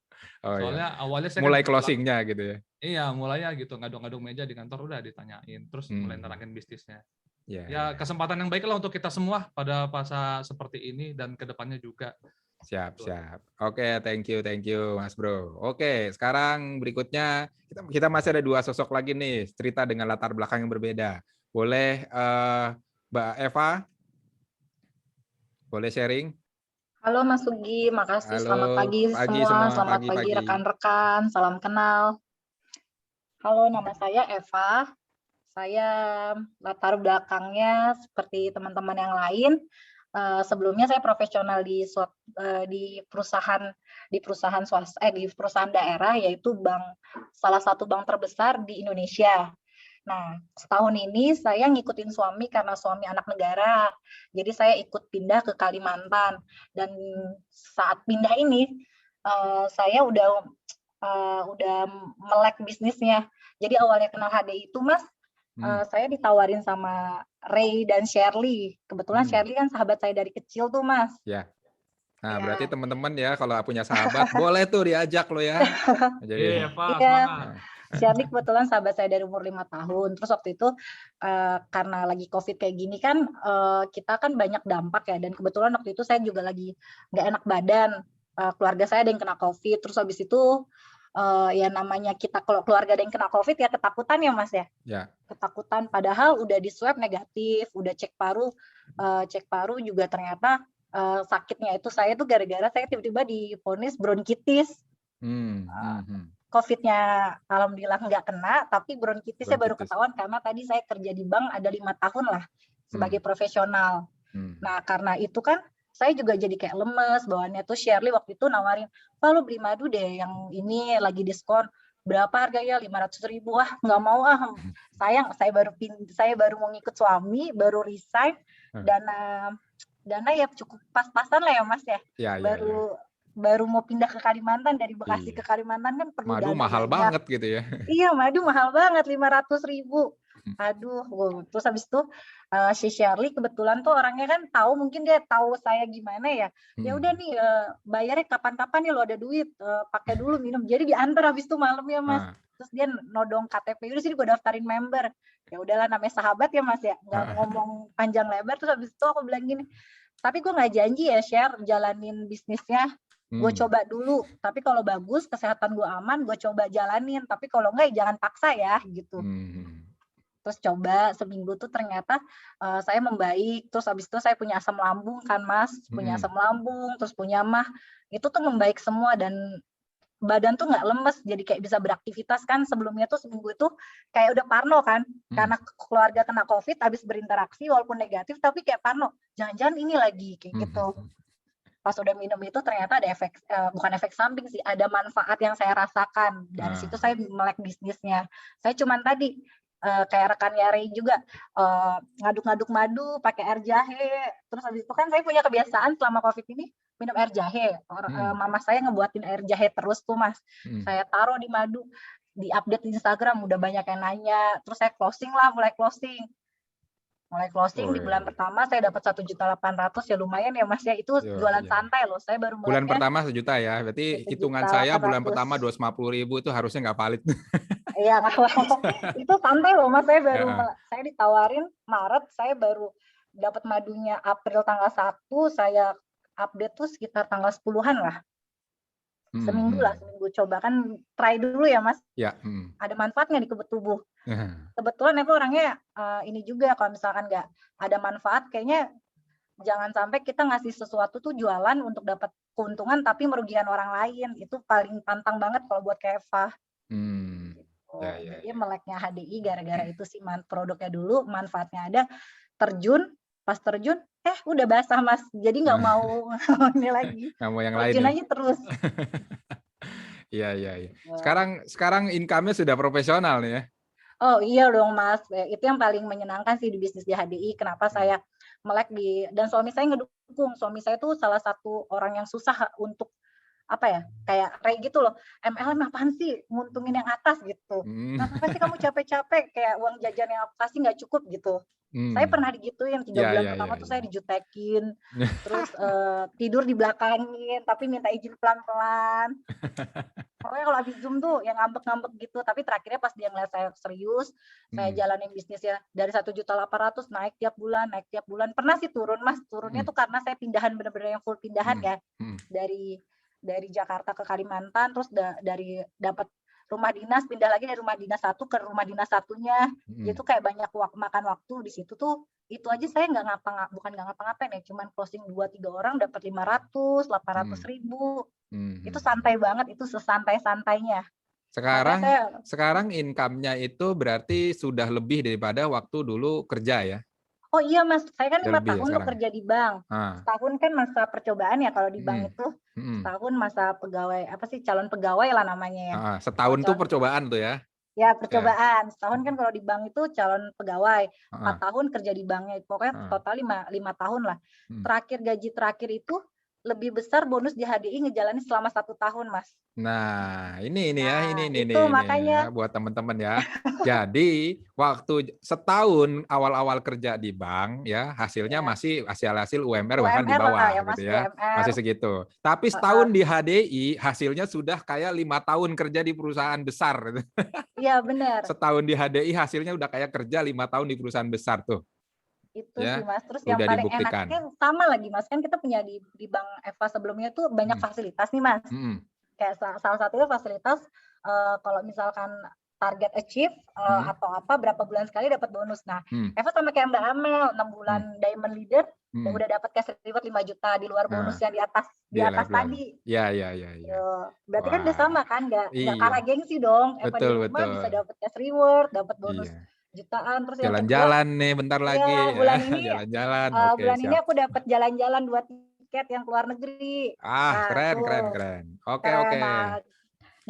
Soalnya awalnya saya mulai closingnya gitu ya. Iya, mulainya gitu, ngaduk-ngaduk meja di kantor udah ditanyain, terus mulai nerangin bisnisnya. Ya, kesempatan yang baik lah untuk kita semua pada masa seperti ini dan kedepannya juga. Siap. Oke, thank you Mas Bro. Oke, sekarang berikutnya kita masih ada 2 sosok lagi nih, cerita dengan latar belakang yang berbeda. Boleh Mbak Eva? Boleh sharing? Halo Mas Sugi, makasih. Halo, selamat pagi semua. Selamat pagi rekan-rekan, salam kenal. Halo, nama saya Eva. Saya latar belakangnya seperti teman-teman yang lain. Sebelumnya saya profesional di perusahaan swasta, di perusahaan daerah, yaitu salah satu bank terbesar di Indonesia. Nah, setahun ini saya ngikutin suami karena suami anak negara. Jadi saya ikut pindah ke Kalimantan. Dan saat pindah ini saya udah melek bisnisnya. Jadi awalnya kenal HDI itu, Mas, saya ditawarin sama Ray dan Shirley. Kebetulan Shirley kan sahabat saya dari kecil tuh, Mas. Ya. Nah, berarti teman-teman ya kalau punya sahabat boleh tuh diajak lo ya. Jadi Pak, semangat. Shirley kebetulan sahabat saya dari umur 5 tahun. Terus waktu itu karena lagi COVID kayak gini kan, kita kan banyak dampak ya. Dan kebetulan waktu itu saya juga lagi nggak enak badan. Keluarga saya ada yang kena COVID. Terus habis itu ya namanya kita kalau keluarga ada yang kena COVID ya ketakutan ya Mas ya. Ketakutan. Padahal udah di swab negatif, udah cek paru juga ternyata sakitnya itu saya tuh gara-gara saya tiba-tiba divonis bronkitis. COVID-nya alhamdulillah nggak kena, tapi bronkitisnya baru ketahuan karena tadi saya kerja di bank ada 5 tahun lah sebagai profesional. Nah karena itu kan saya juga jadi kayak lemes, bawaannya tuh Shirley waktu itu nawarin, Pak lu beli madu deh yang ini lagi diskon, berapa harganya? 500.000. Wah nggak mau sayang, saya baru mau ngikut suami, baru resign, dana ya cukup pas-pasan lah ya Mas ya. baru mau pindah ke Kalimantan, dari Bekasi ke Iya. Kalimantan kan perlu Madu dana mahal banyak. banget gitu ya. Iya, madu mahal banget, 500.000. Aduh, terus habis itu si Shirley kebetulan tuh orangnya kan tahu, mungkin dia tahu saya gimana ya. Ya udah nih bayarnya kapan-kapan nih, lo ada duit, pakai dulu minum. Jadi diantar habis itu malamnya Mas. Terus dia nodong KTP, udah sini gue daftarin member. Ya udahlah, namanya sahabat ya Mas ya, nggak ngomong panjang lebar. Terus habis itu aku bilang gini, tapi gue nggak janji ya share jalanin bisnisnya. Gue coba dulu, tapi kalau bagus, kesehatan gue aman, gue coba jalanin. Tapi kalau enggak, jangan paksa ya gitu. Terus coba seminggu tuh ternyata saya membaik. Terus habis itu saya punya asam lambung kan Mas, punya asam lambung, terus punya mah. Itu tuh membaik semua dan badan tuh nggak lemes, jadi kayak bisa beraktivitas kan. Sebelumnya tuh seminggu itu kayak udah parno kan, karena keluarga kena COVID, habis berinteraksi walaupun negatif, tapi kayak parno. Jangan-jangan ini lagi kayak gitu. Pas udah minum itu ternyata ada efek, bukan efek samping sih, ada manfaat yang saya rasakan. Dari situ saya melek bisnisnya. Saya cuman tadi kayak rekannya Ray juga ngaduk-ngaduk madu pakai air jahe. Terus habis itu kan saya punya kebiasaan selama COVID ini minum air jahe. Mama saya ngebuatin air jahe terus tuh Mas. Saya taruh di madu, di update di Instagram, udah banyak yang nanya. Terus saya closing lah, mulai closing di bulan pertama saya dapat 1.800.000 ya, lumayan ya Mas ya. Itu jualan santai loh. Saya baru bulan pertama 1 juta ya. Berarti hitungan saya bulan pertama 250.000 itu harusnya nggak valid. Iya, itu santai loh Mas. Saya ditawarin Maret, saya baru dapat madunya April tanggal 1, saya update tuh sekitar tanggal 10-an lah. Seminggu coba kan, try dulu ya Mas. Ya. Ada manfaatnya di tubuh. Kebetulan aku orangnya ini juga, kalau misalkan nggak ada manfaat, kayaknya jangan sampai kita ngasih sesuatu tuh jualan untuk dapat keuntungan tapi merugikan orang lain. Itu paling pantang banget kalau buat Keva. Jadi meleknya HDI gara-gara itu sih, produknya dulu manfaatnya ada, pas terjun udah basah Mas, jadi nggak mau ini lagi, nggak mau yang lain terjun aja terus. Iya. Sekarang income-nya sudah profesional nih ya. Oh iya dong Mas, itu yang paling menyenangkan sih di bisnis di HDI. Kenapa saya melek dan suami saya ngedukung. Suami saya tuh salah satu orang yang susah untuk kayak Ray gitu loh. MLM apaan sih, nguntungin yang atas gitu. Kenapa sih kamu capek-capek, kayak uang jajan yang aku kasih nggak cukup gitu. Saya pernah digituin 3 bulan pertama tuh saya dijutekin, terus tidur di belakangin, tapi minta izin pelan-pelan. Pokoknya kalau habis Zoom tuh yang ngambek-ngambek gitu, tapi terakhirnya pas dia ngeliat saya serius, saya jalanin bisnisnya dari 1.800.000 naik tiap bulan. Pernah sih turun Mas, turunnya tuh karena saya pindahan, bener-bener yang full pindahan ya, dari Jakarta ke Kalimantan, terus dari dapat rumah dinas, pindah lagi dari rumah dinas satu ke rumah dinas satunya. Itu kayak banyak makan waktu di situ tuh. Itu aja saya bukan nggak ngapa-ngapain ya, cuman closing 2-3 orang dapat 500-800.000. Itu santai banget, itu sesantai-santainya. Sekarang income-nya itu berarti sudah lebih daripada waktu dulu kerja ya? Oh iya Mas, saya kan 5 tahun tuh kerja di bank. Setahun kan masa percobaan ya kalau di bank itu. Setahun masa pegawai, calon pegawai lah namanya ya. Setahun tuh percobaan tuh ya? Ya percobaan. Setahun kan kalau di bank itu calon pegawai. 4 tahun kerja di banknya. Pokoknya total 5 tahun lah. Gaji terakhir itu lebih besar bonus di HDI ngejalanin selama 1 tahun Mas. Nah ini makanya buat teman-teman ya. Jadi waktu setahun awal-awal kerja di bank ya, hasilnya masih hasil UMR bahkan di bawah ya, gitu ya, masih segitu. Tapi setahun di HDI hasilnya sudah kayak 5 tahun kerja di perusahaan besar. Iya benar. Setahun di HDI hasilnya udah kayak kerja 5 tahun di perusahaan besar tuh. Itu sih Mas. Terus yang paling enaknya sama lagi Mas, kan kita punya di Bank Eva sebelumnya tuh banyak fasilitas nih Mas. Kayak salah satunya fasilitas kalau misalkan target achieve atau berapa bulan sekali dapat bonus. Nah, Eva sama kayak Mbak Amel 6 bulan Diamond Leader udah dapat cash reward 5 juta di luar bonus yang di atas tadi. Iya. Berarti kan udah sama kan, nggak kalah gengsi dong. Eva di rumah bisa dapat cash reward, dapat bonus jutaan. Terus jalan-jalan nih bentar lagi bulan ini jalan-jalan. Bulan ini aku dapat jalan-jalan 2 tiket yang keluar negeri. Keren. Oke. Nah,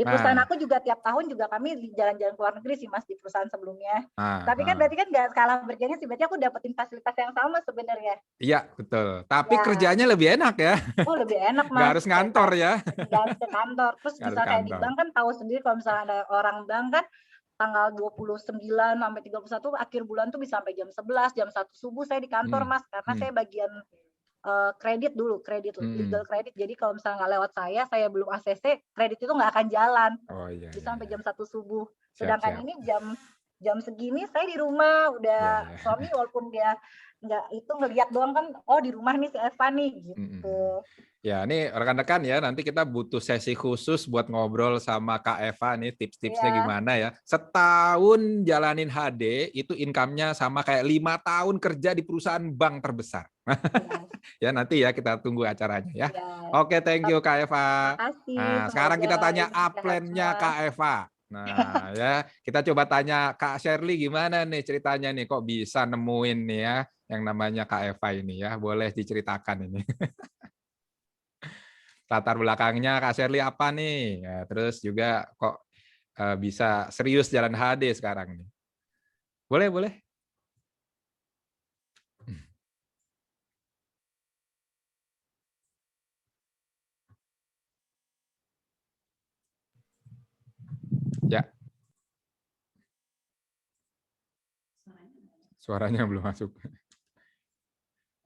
Di perusahaan aku juga tiap tahun juga kami jalan-jalan ke luar negeri sih Mas, di perusahaan sebelumnya. Tapi kan berarti kan nggak skala bergennya sih, berarti aku dapetin fasilitas yang sama sebenarnya. Iya, betul. Tapi Ya. kerjanya lebih enak ya. Oh, lebih enak Mas. Nggak harus ngantor ya. Nggak harus ke kantor. Terus Nggak bisa harus kayak di kantor. bank kan tahu sendiri kalau misalnya ada orang bank kan tanggal 29 sampai 31 akhir bulan tuh bisa sampai jam 11, jam 1 subuh saya di kantor Mas, karena saya bagian kredit dulu, legal kredit. Jadi kalau misalnya nggak lewat saya belum ACC, kredit itu nggak akan jalan. Oh iya. Bisa sampai jam 1 subuh. Siap, Sedangkan siap. ini jam segini saya di rumah udah suami walaupun dia nggak itu ngelihat doang kan, oh di rumah nih si Eva nih gitu. Ya, ini rekan-rekan ya, nanti kita butuh sesi khusus buat ngobrol sama Kak Eva nih, tips-tipsnya gimana ya. Setahun jalanin HD, itu income-nya sama kayak 5 tahun kerja di perusahaan bank terbesar. Ya, nanti ya kita tunggu acaranya ya. Oke, thank you Kak Eva. Makasih. Nah, sekarang kita tanya upline-nya Kak Eva. Nah, ya, kita coba tanya Kak Shirley gimana nih ceritanya nih, kok bisa nemuin nih ya, yang namanya Kak Eva ini ya. Boleh diceritakan ini. Latar belakangnya Kak Shirley apa nih? Ya, terus juga kok bisa serius jalan HD sekarang nih? Boleh, boleh. Ya. Suaranya belum masuk.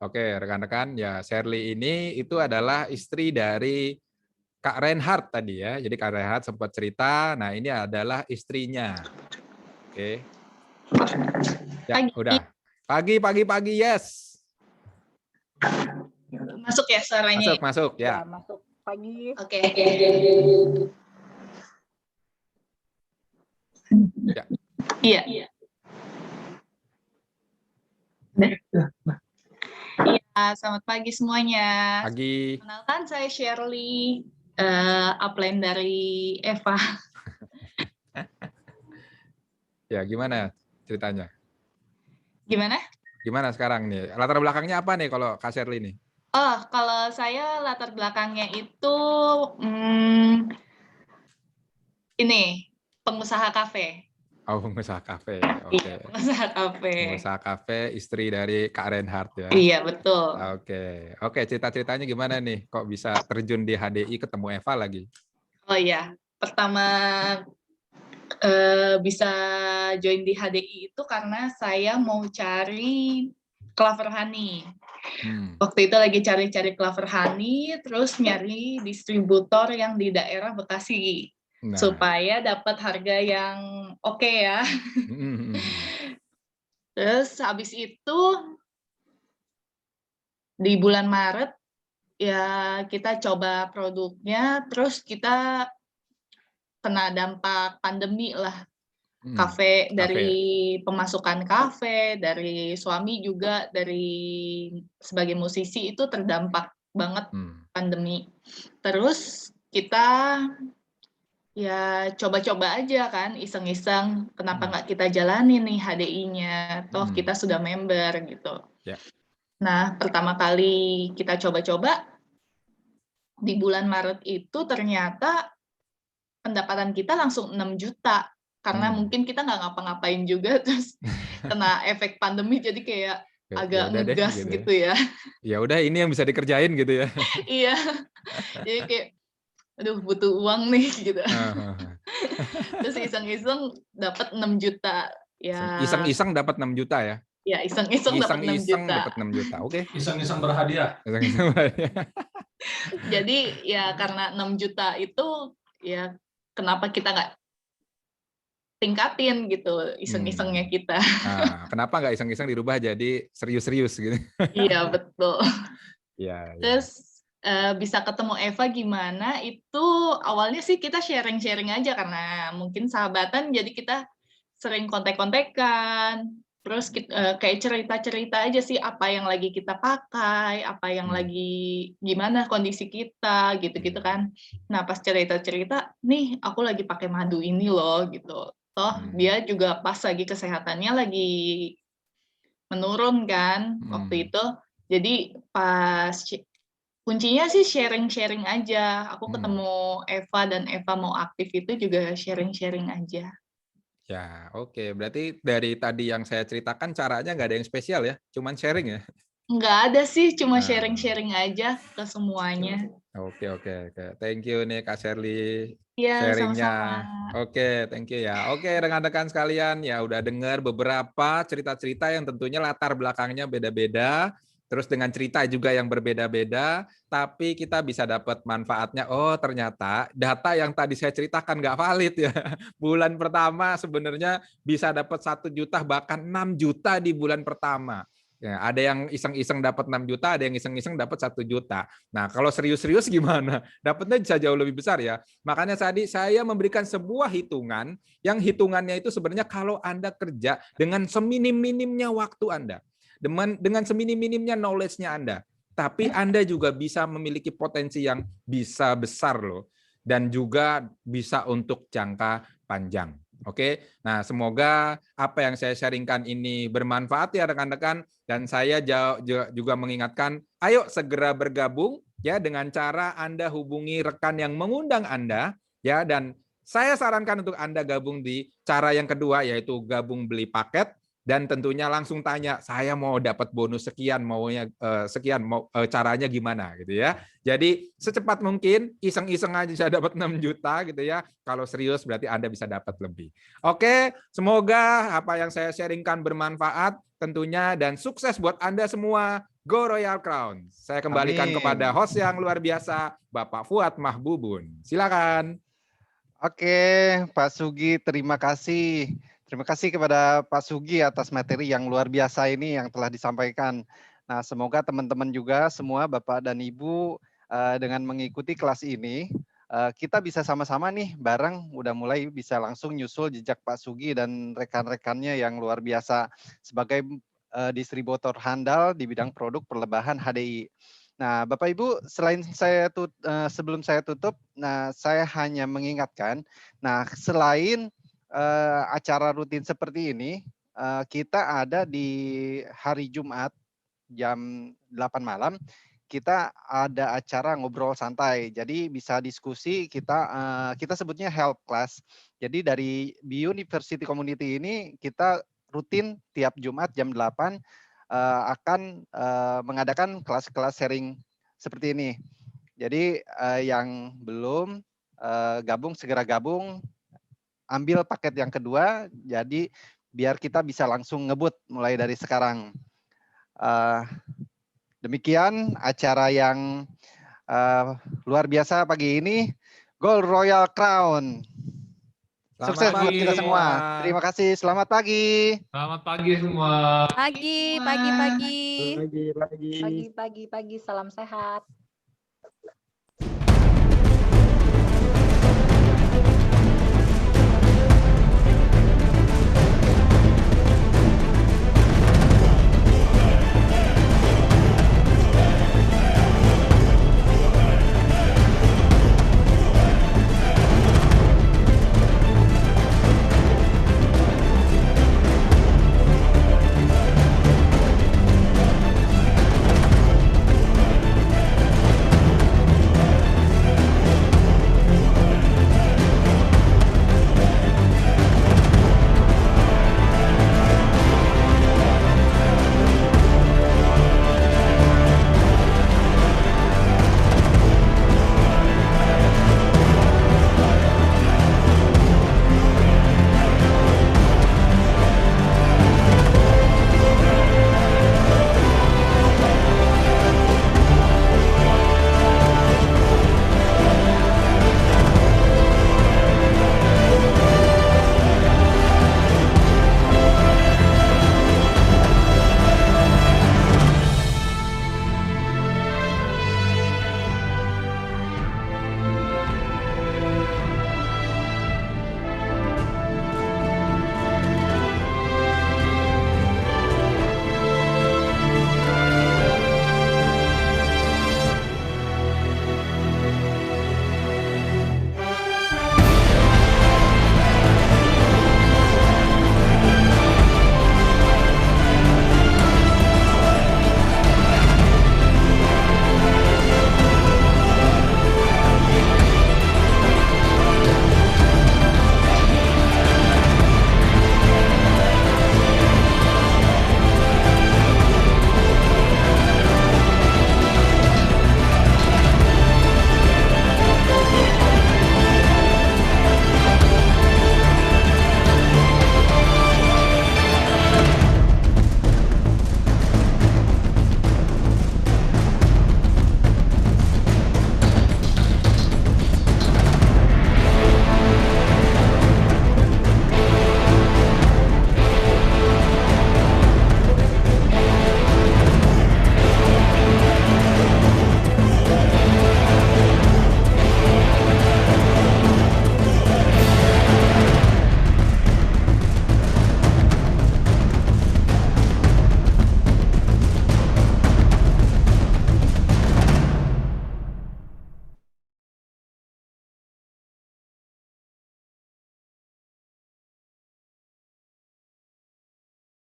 Oke, rekan-rekan, ya Shirley ini itu adalah istri dari Kak Reinhard tadi ya. Jadi Kak Reinhard sempat cerita, nah ini adalah istrinya. Oke. Ya, udah. Pagi, yes. Masuk ya suaranya? Masuk, ya. Masuk pagi. Oke. Ya. Iya. Iya, selamat pagi semuanya. Pagi. Kenalkan saya Shirley, upline dari Eva. Ya, gimana ceritanya? Gimana? Gimana sekarang nih? Latar belakangnya apa nih kalau Kak Shirley nih? Oh, kalau saya latar belakangnya itu ini pengusaha kafe. Oh, pengusaha kafe. Oke. Iya, pengusaha kafe. Pengusaha kafe, istri dari Kak Reinhard ya. Iya, betul. Oke, cerita-ceritanya gimana nih? Kok bisa terjun di HDI ketemu Eva lagi? Oh iya, pertama bisa join di HDI itu karena saya mau cari Clover Honey. Waktu itu lagi cari-cari Clover Honey, terus nyari distributor yang di daerah Bekasi. Nah, supaya dapat harga yang oke ya. Terus habis itu di bulan Maret ya kita coba produknya, terus kita kena dampak pandemi lah. Kafe dari pemasukan kafe, dari suami juga dari sebagai musisi itu terdampak banget pandemi. Terus kita ya coba-coba aja kan, iseng-iseng, kenapa nggak kita jalanin nih HDI-nya, toh kita sudah member gitu. Nah, pertama kali kita coba-coba, di bulan Maret itu ternyata pendapatan kita langsung 6 juta, karena mungkin kita nggak ngapa-ngapain juga, terus kena efek pandemi, jadi kayak agak ngegas gitu ya. Ya udah, ini yang bisa dikerjain gitu ya. Iya, jadi kayak aduh butuh uang nih gitu. Terus iseng-iseng dapat 6 juta ya. Iseng-iseng dapat 6 juta ya. Ya, iseng-iseng dapat 6 juta. Dapat 6 juta. Oke. Iseng-iseng berhadiah. Iseng-iseng berhadiah. Jadi ya karena 6 juta itu ya kenapa kita nggak tingkatin gitu iseng-isengnya kita. Nah, kenapa nggak iseng-iseng dirubah jadi serius-serius gitu? Iya, betul. Iya. Terus bisa ketemu Eva gimana, itu awalnya sih kita sharing-sharing aja karena mungkin sahabatan, jadi kita sering kontek-kontekan, terus kayak cerita-cerita aja sih apa yang lagi kita pakai, apa yang lagi gimana kondisi kita, gitu-gitu kan. Nah pas cerita-cerita, nih aku lagi pakai madu ini loh gitu. Toh dia juga pas lagi kesehatannya lagi menurun kan waktu itu, jadi pas Kuncinya sih sharing-sharing aja. Aku Hmm. ketemu Eva dan Eva mau aktif itu juga sharing-sharing aja. Ya, oke. Berarti dari tadi yang saya ceritakan caranya nggak ada yang spesial ya, cuman sharing ya. Nggak ada sih, cuma Nah. sharing-sharing aja ke semuanya. Oke. Thank you nih Kak Sherly Iya, sharingnya. sama-sama. Oke, thank you ya. Oke, rekan-rekan sekalian, ya udah dengar beberapa cerita-cerita yang tentunya latar belakangnya beda-beda, terus dengan cerita juga yang berbeda-beda, tapi kita bisa dapat manfaatnya. Oh, ternyata data yang tadi saya ceritakan nggak valid ya. Bulan pertama sebenarnya bisa dapat 1 juta bahkan 6 juta di bulan pertama. Ya, ada yang iseng-iseng dapat 6 juta, ada yang iseng-iseng dapat 1 juta. Nah, kalau serius-serius gimana? Dapatnya bisa jauh lebih besar ya. Makanya tadi saya memberikan sebuah hitungan, yang hitungannya itu sebenarnya kalau Anda kerja dengan seminim-minimnya waktu Anda, dengan seminim-minimnya knowledge-nya Anda, tapi Anda juga bisa memiliki potensi yang bisa besar loh, dan juga bisa untuk jangka panjang. Oke, nah semoga apa yang saya sharingkan ini bermanfaat ya rekan-rekan, dan saya juga mengingatkan, ayo segera bergabung ya dengan cara Anda hubungi rekan yang mengundang Anda ya, dan saya sarankan untuk Anda gabung di cara yang kedua, yaitu gabung beli paket. Dan tentunya langsung tanya, saya mau dapat bonus sekian, maunya sekian, caranya gimana gitu ya. Jadi secepat mungkin, iseng-iseng aja saya dapat 6 juta gitu ya. Kalau serius berarti Anda bisa dapat lebih. Oke, semoga apa yang saya sharingkan bermanfaat tentunya, dan sukses buat Anda semua. Go Royal Crown. Saya kembalikan kepada host yang luar biasa, Bapak Fuad Mahbubun. Silakan. Oke, Pak Sugi, terima kasih. Terima kasih kepada Pak Sugi atas materi yang luar biasa ini yang telah disampaikan. Nah, semoga teman-teman juga semua Bapak dan Ibu dengan mengikuti kelas ini, kita bisa sama-sama nih bareng udah mulai bisa langsung nyusul jejak Pak Sugi dan rekan-rekannya yang luar biasa sebagai distributor handal di bidang produk perlebahan HDI. Nah, Bapak Ibu, sebelum saya tutup, nah saya hanya mengingatkan, nah selain acara rutin seperti ini, kita ada di hari Jumat jam 8 malam, kita ada acara ngobrol santai. Jadi bisa diskusi, kita sebutnya help class. Jadi dari University Community ini kita rutin tiap Jumat jam 8 akan mengadakan kelas-kelas sharing seperti ini. Jadi yang belum gabung segera gabung, ambil paket yang kedua, jadi biar kita bisa langsung ngebut mulai dari sekarang. Demikian acara yang luar biasa pagi ini, Gold Royal Crown. Sukses buat kita semua. Terima kasih. Selamat pagi. Selamat pagi semua. Pagi. Salam sehat.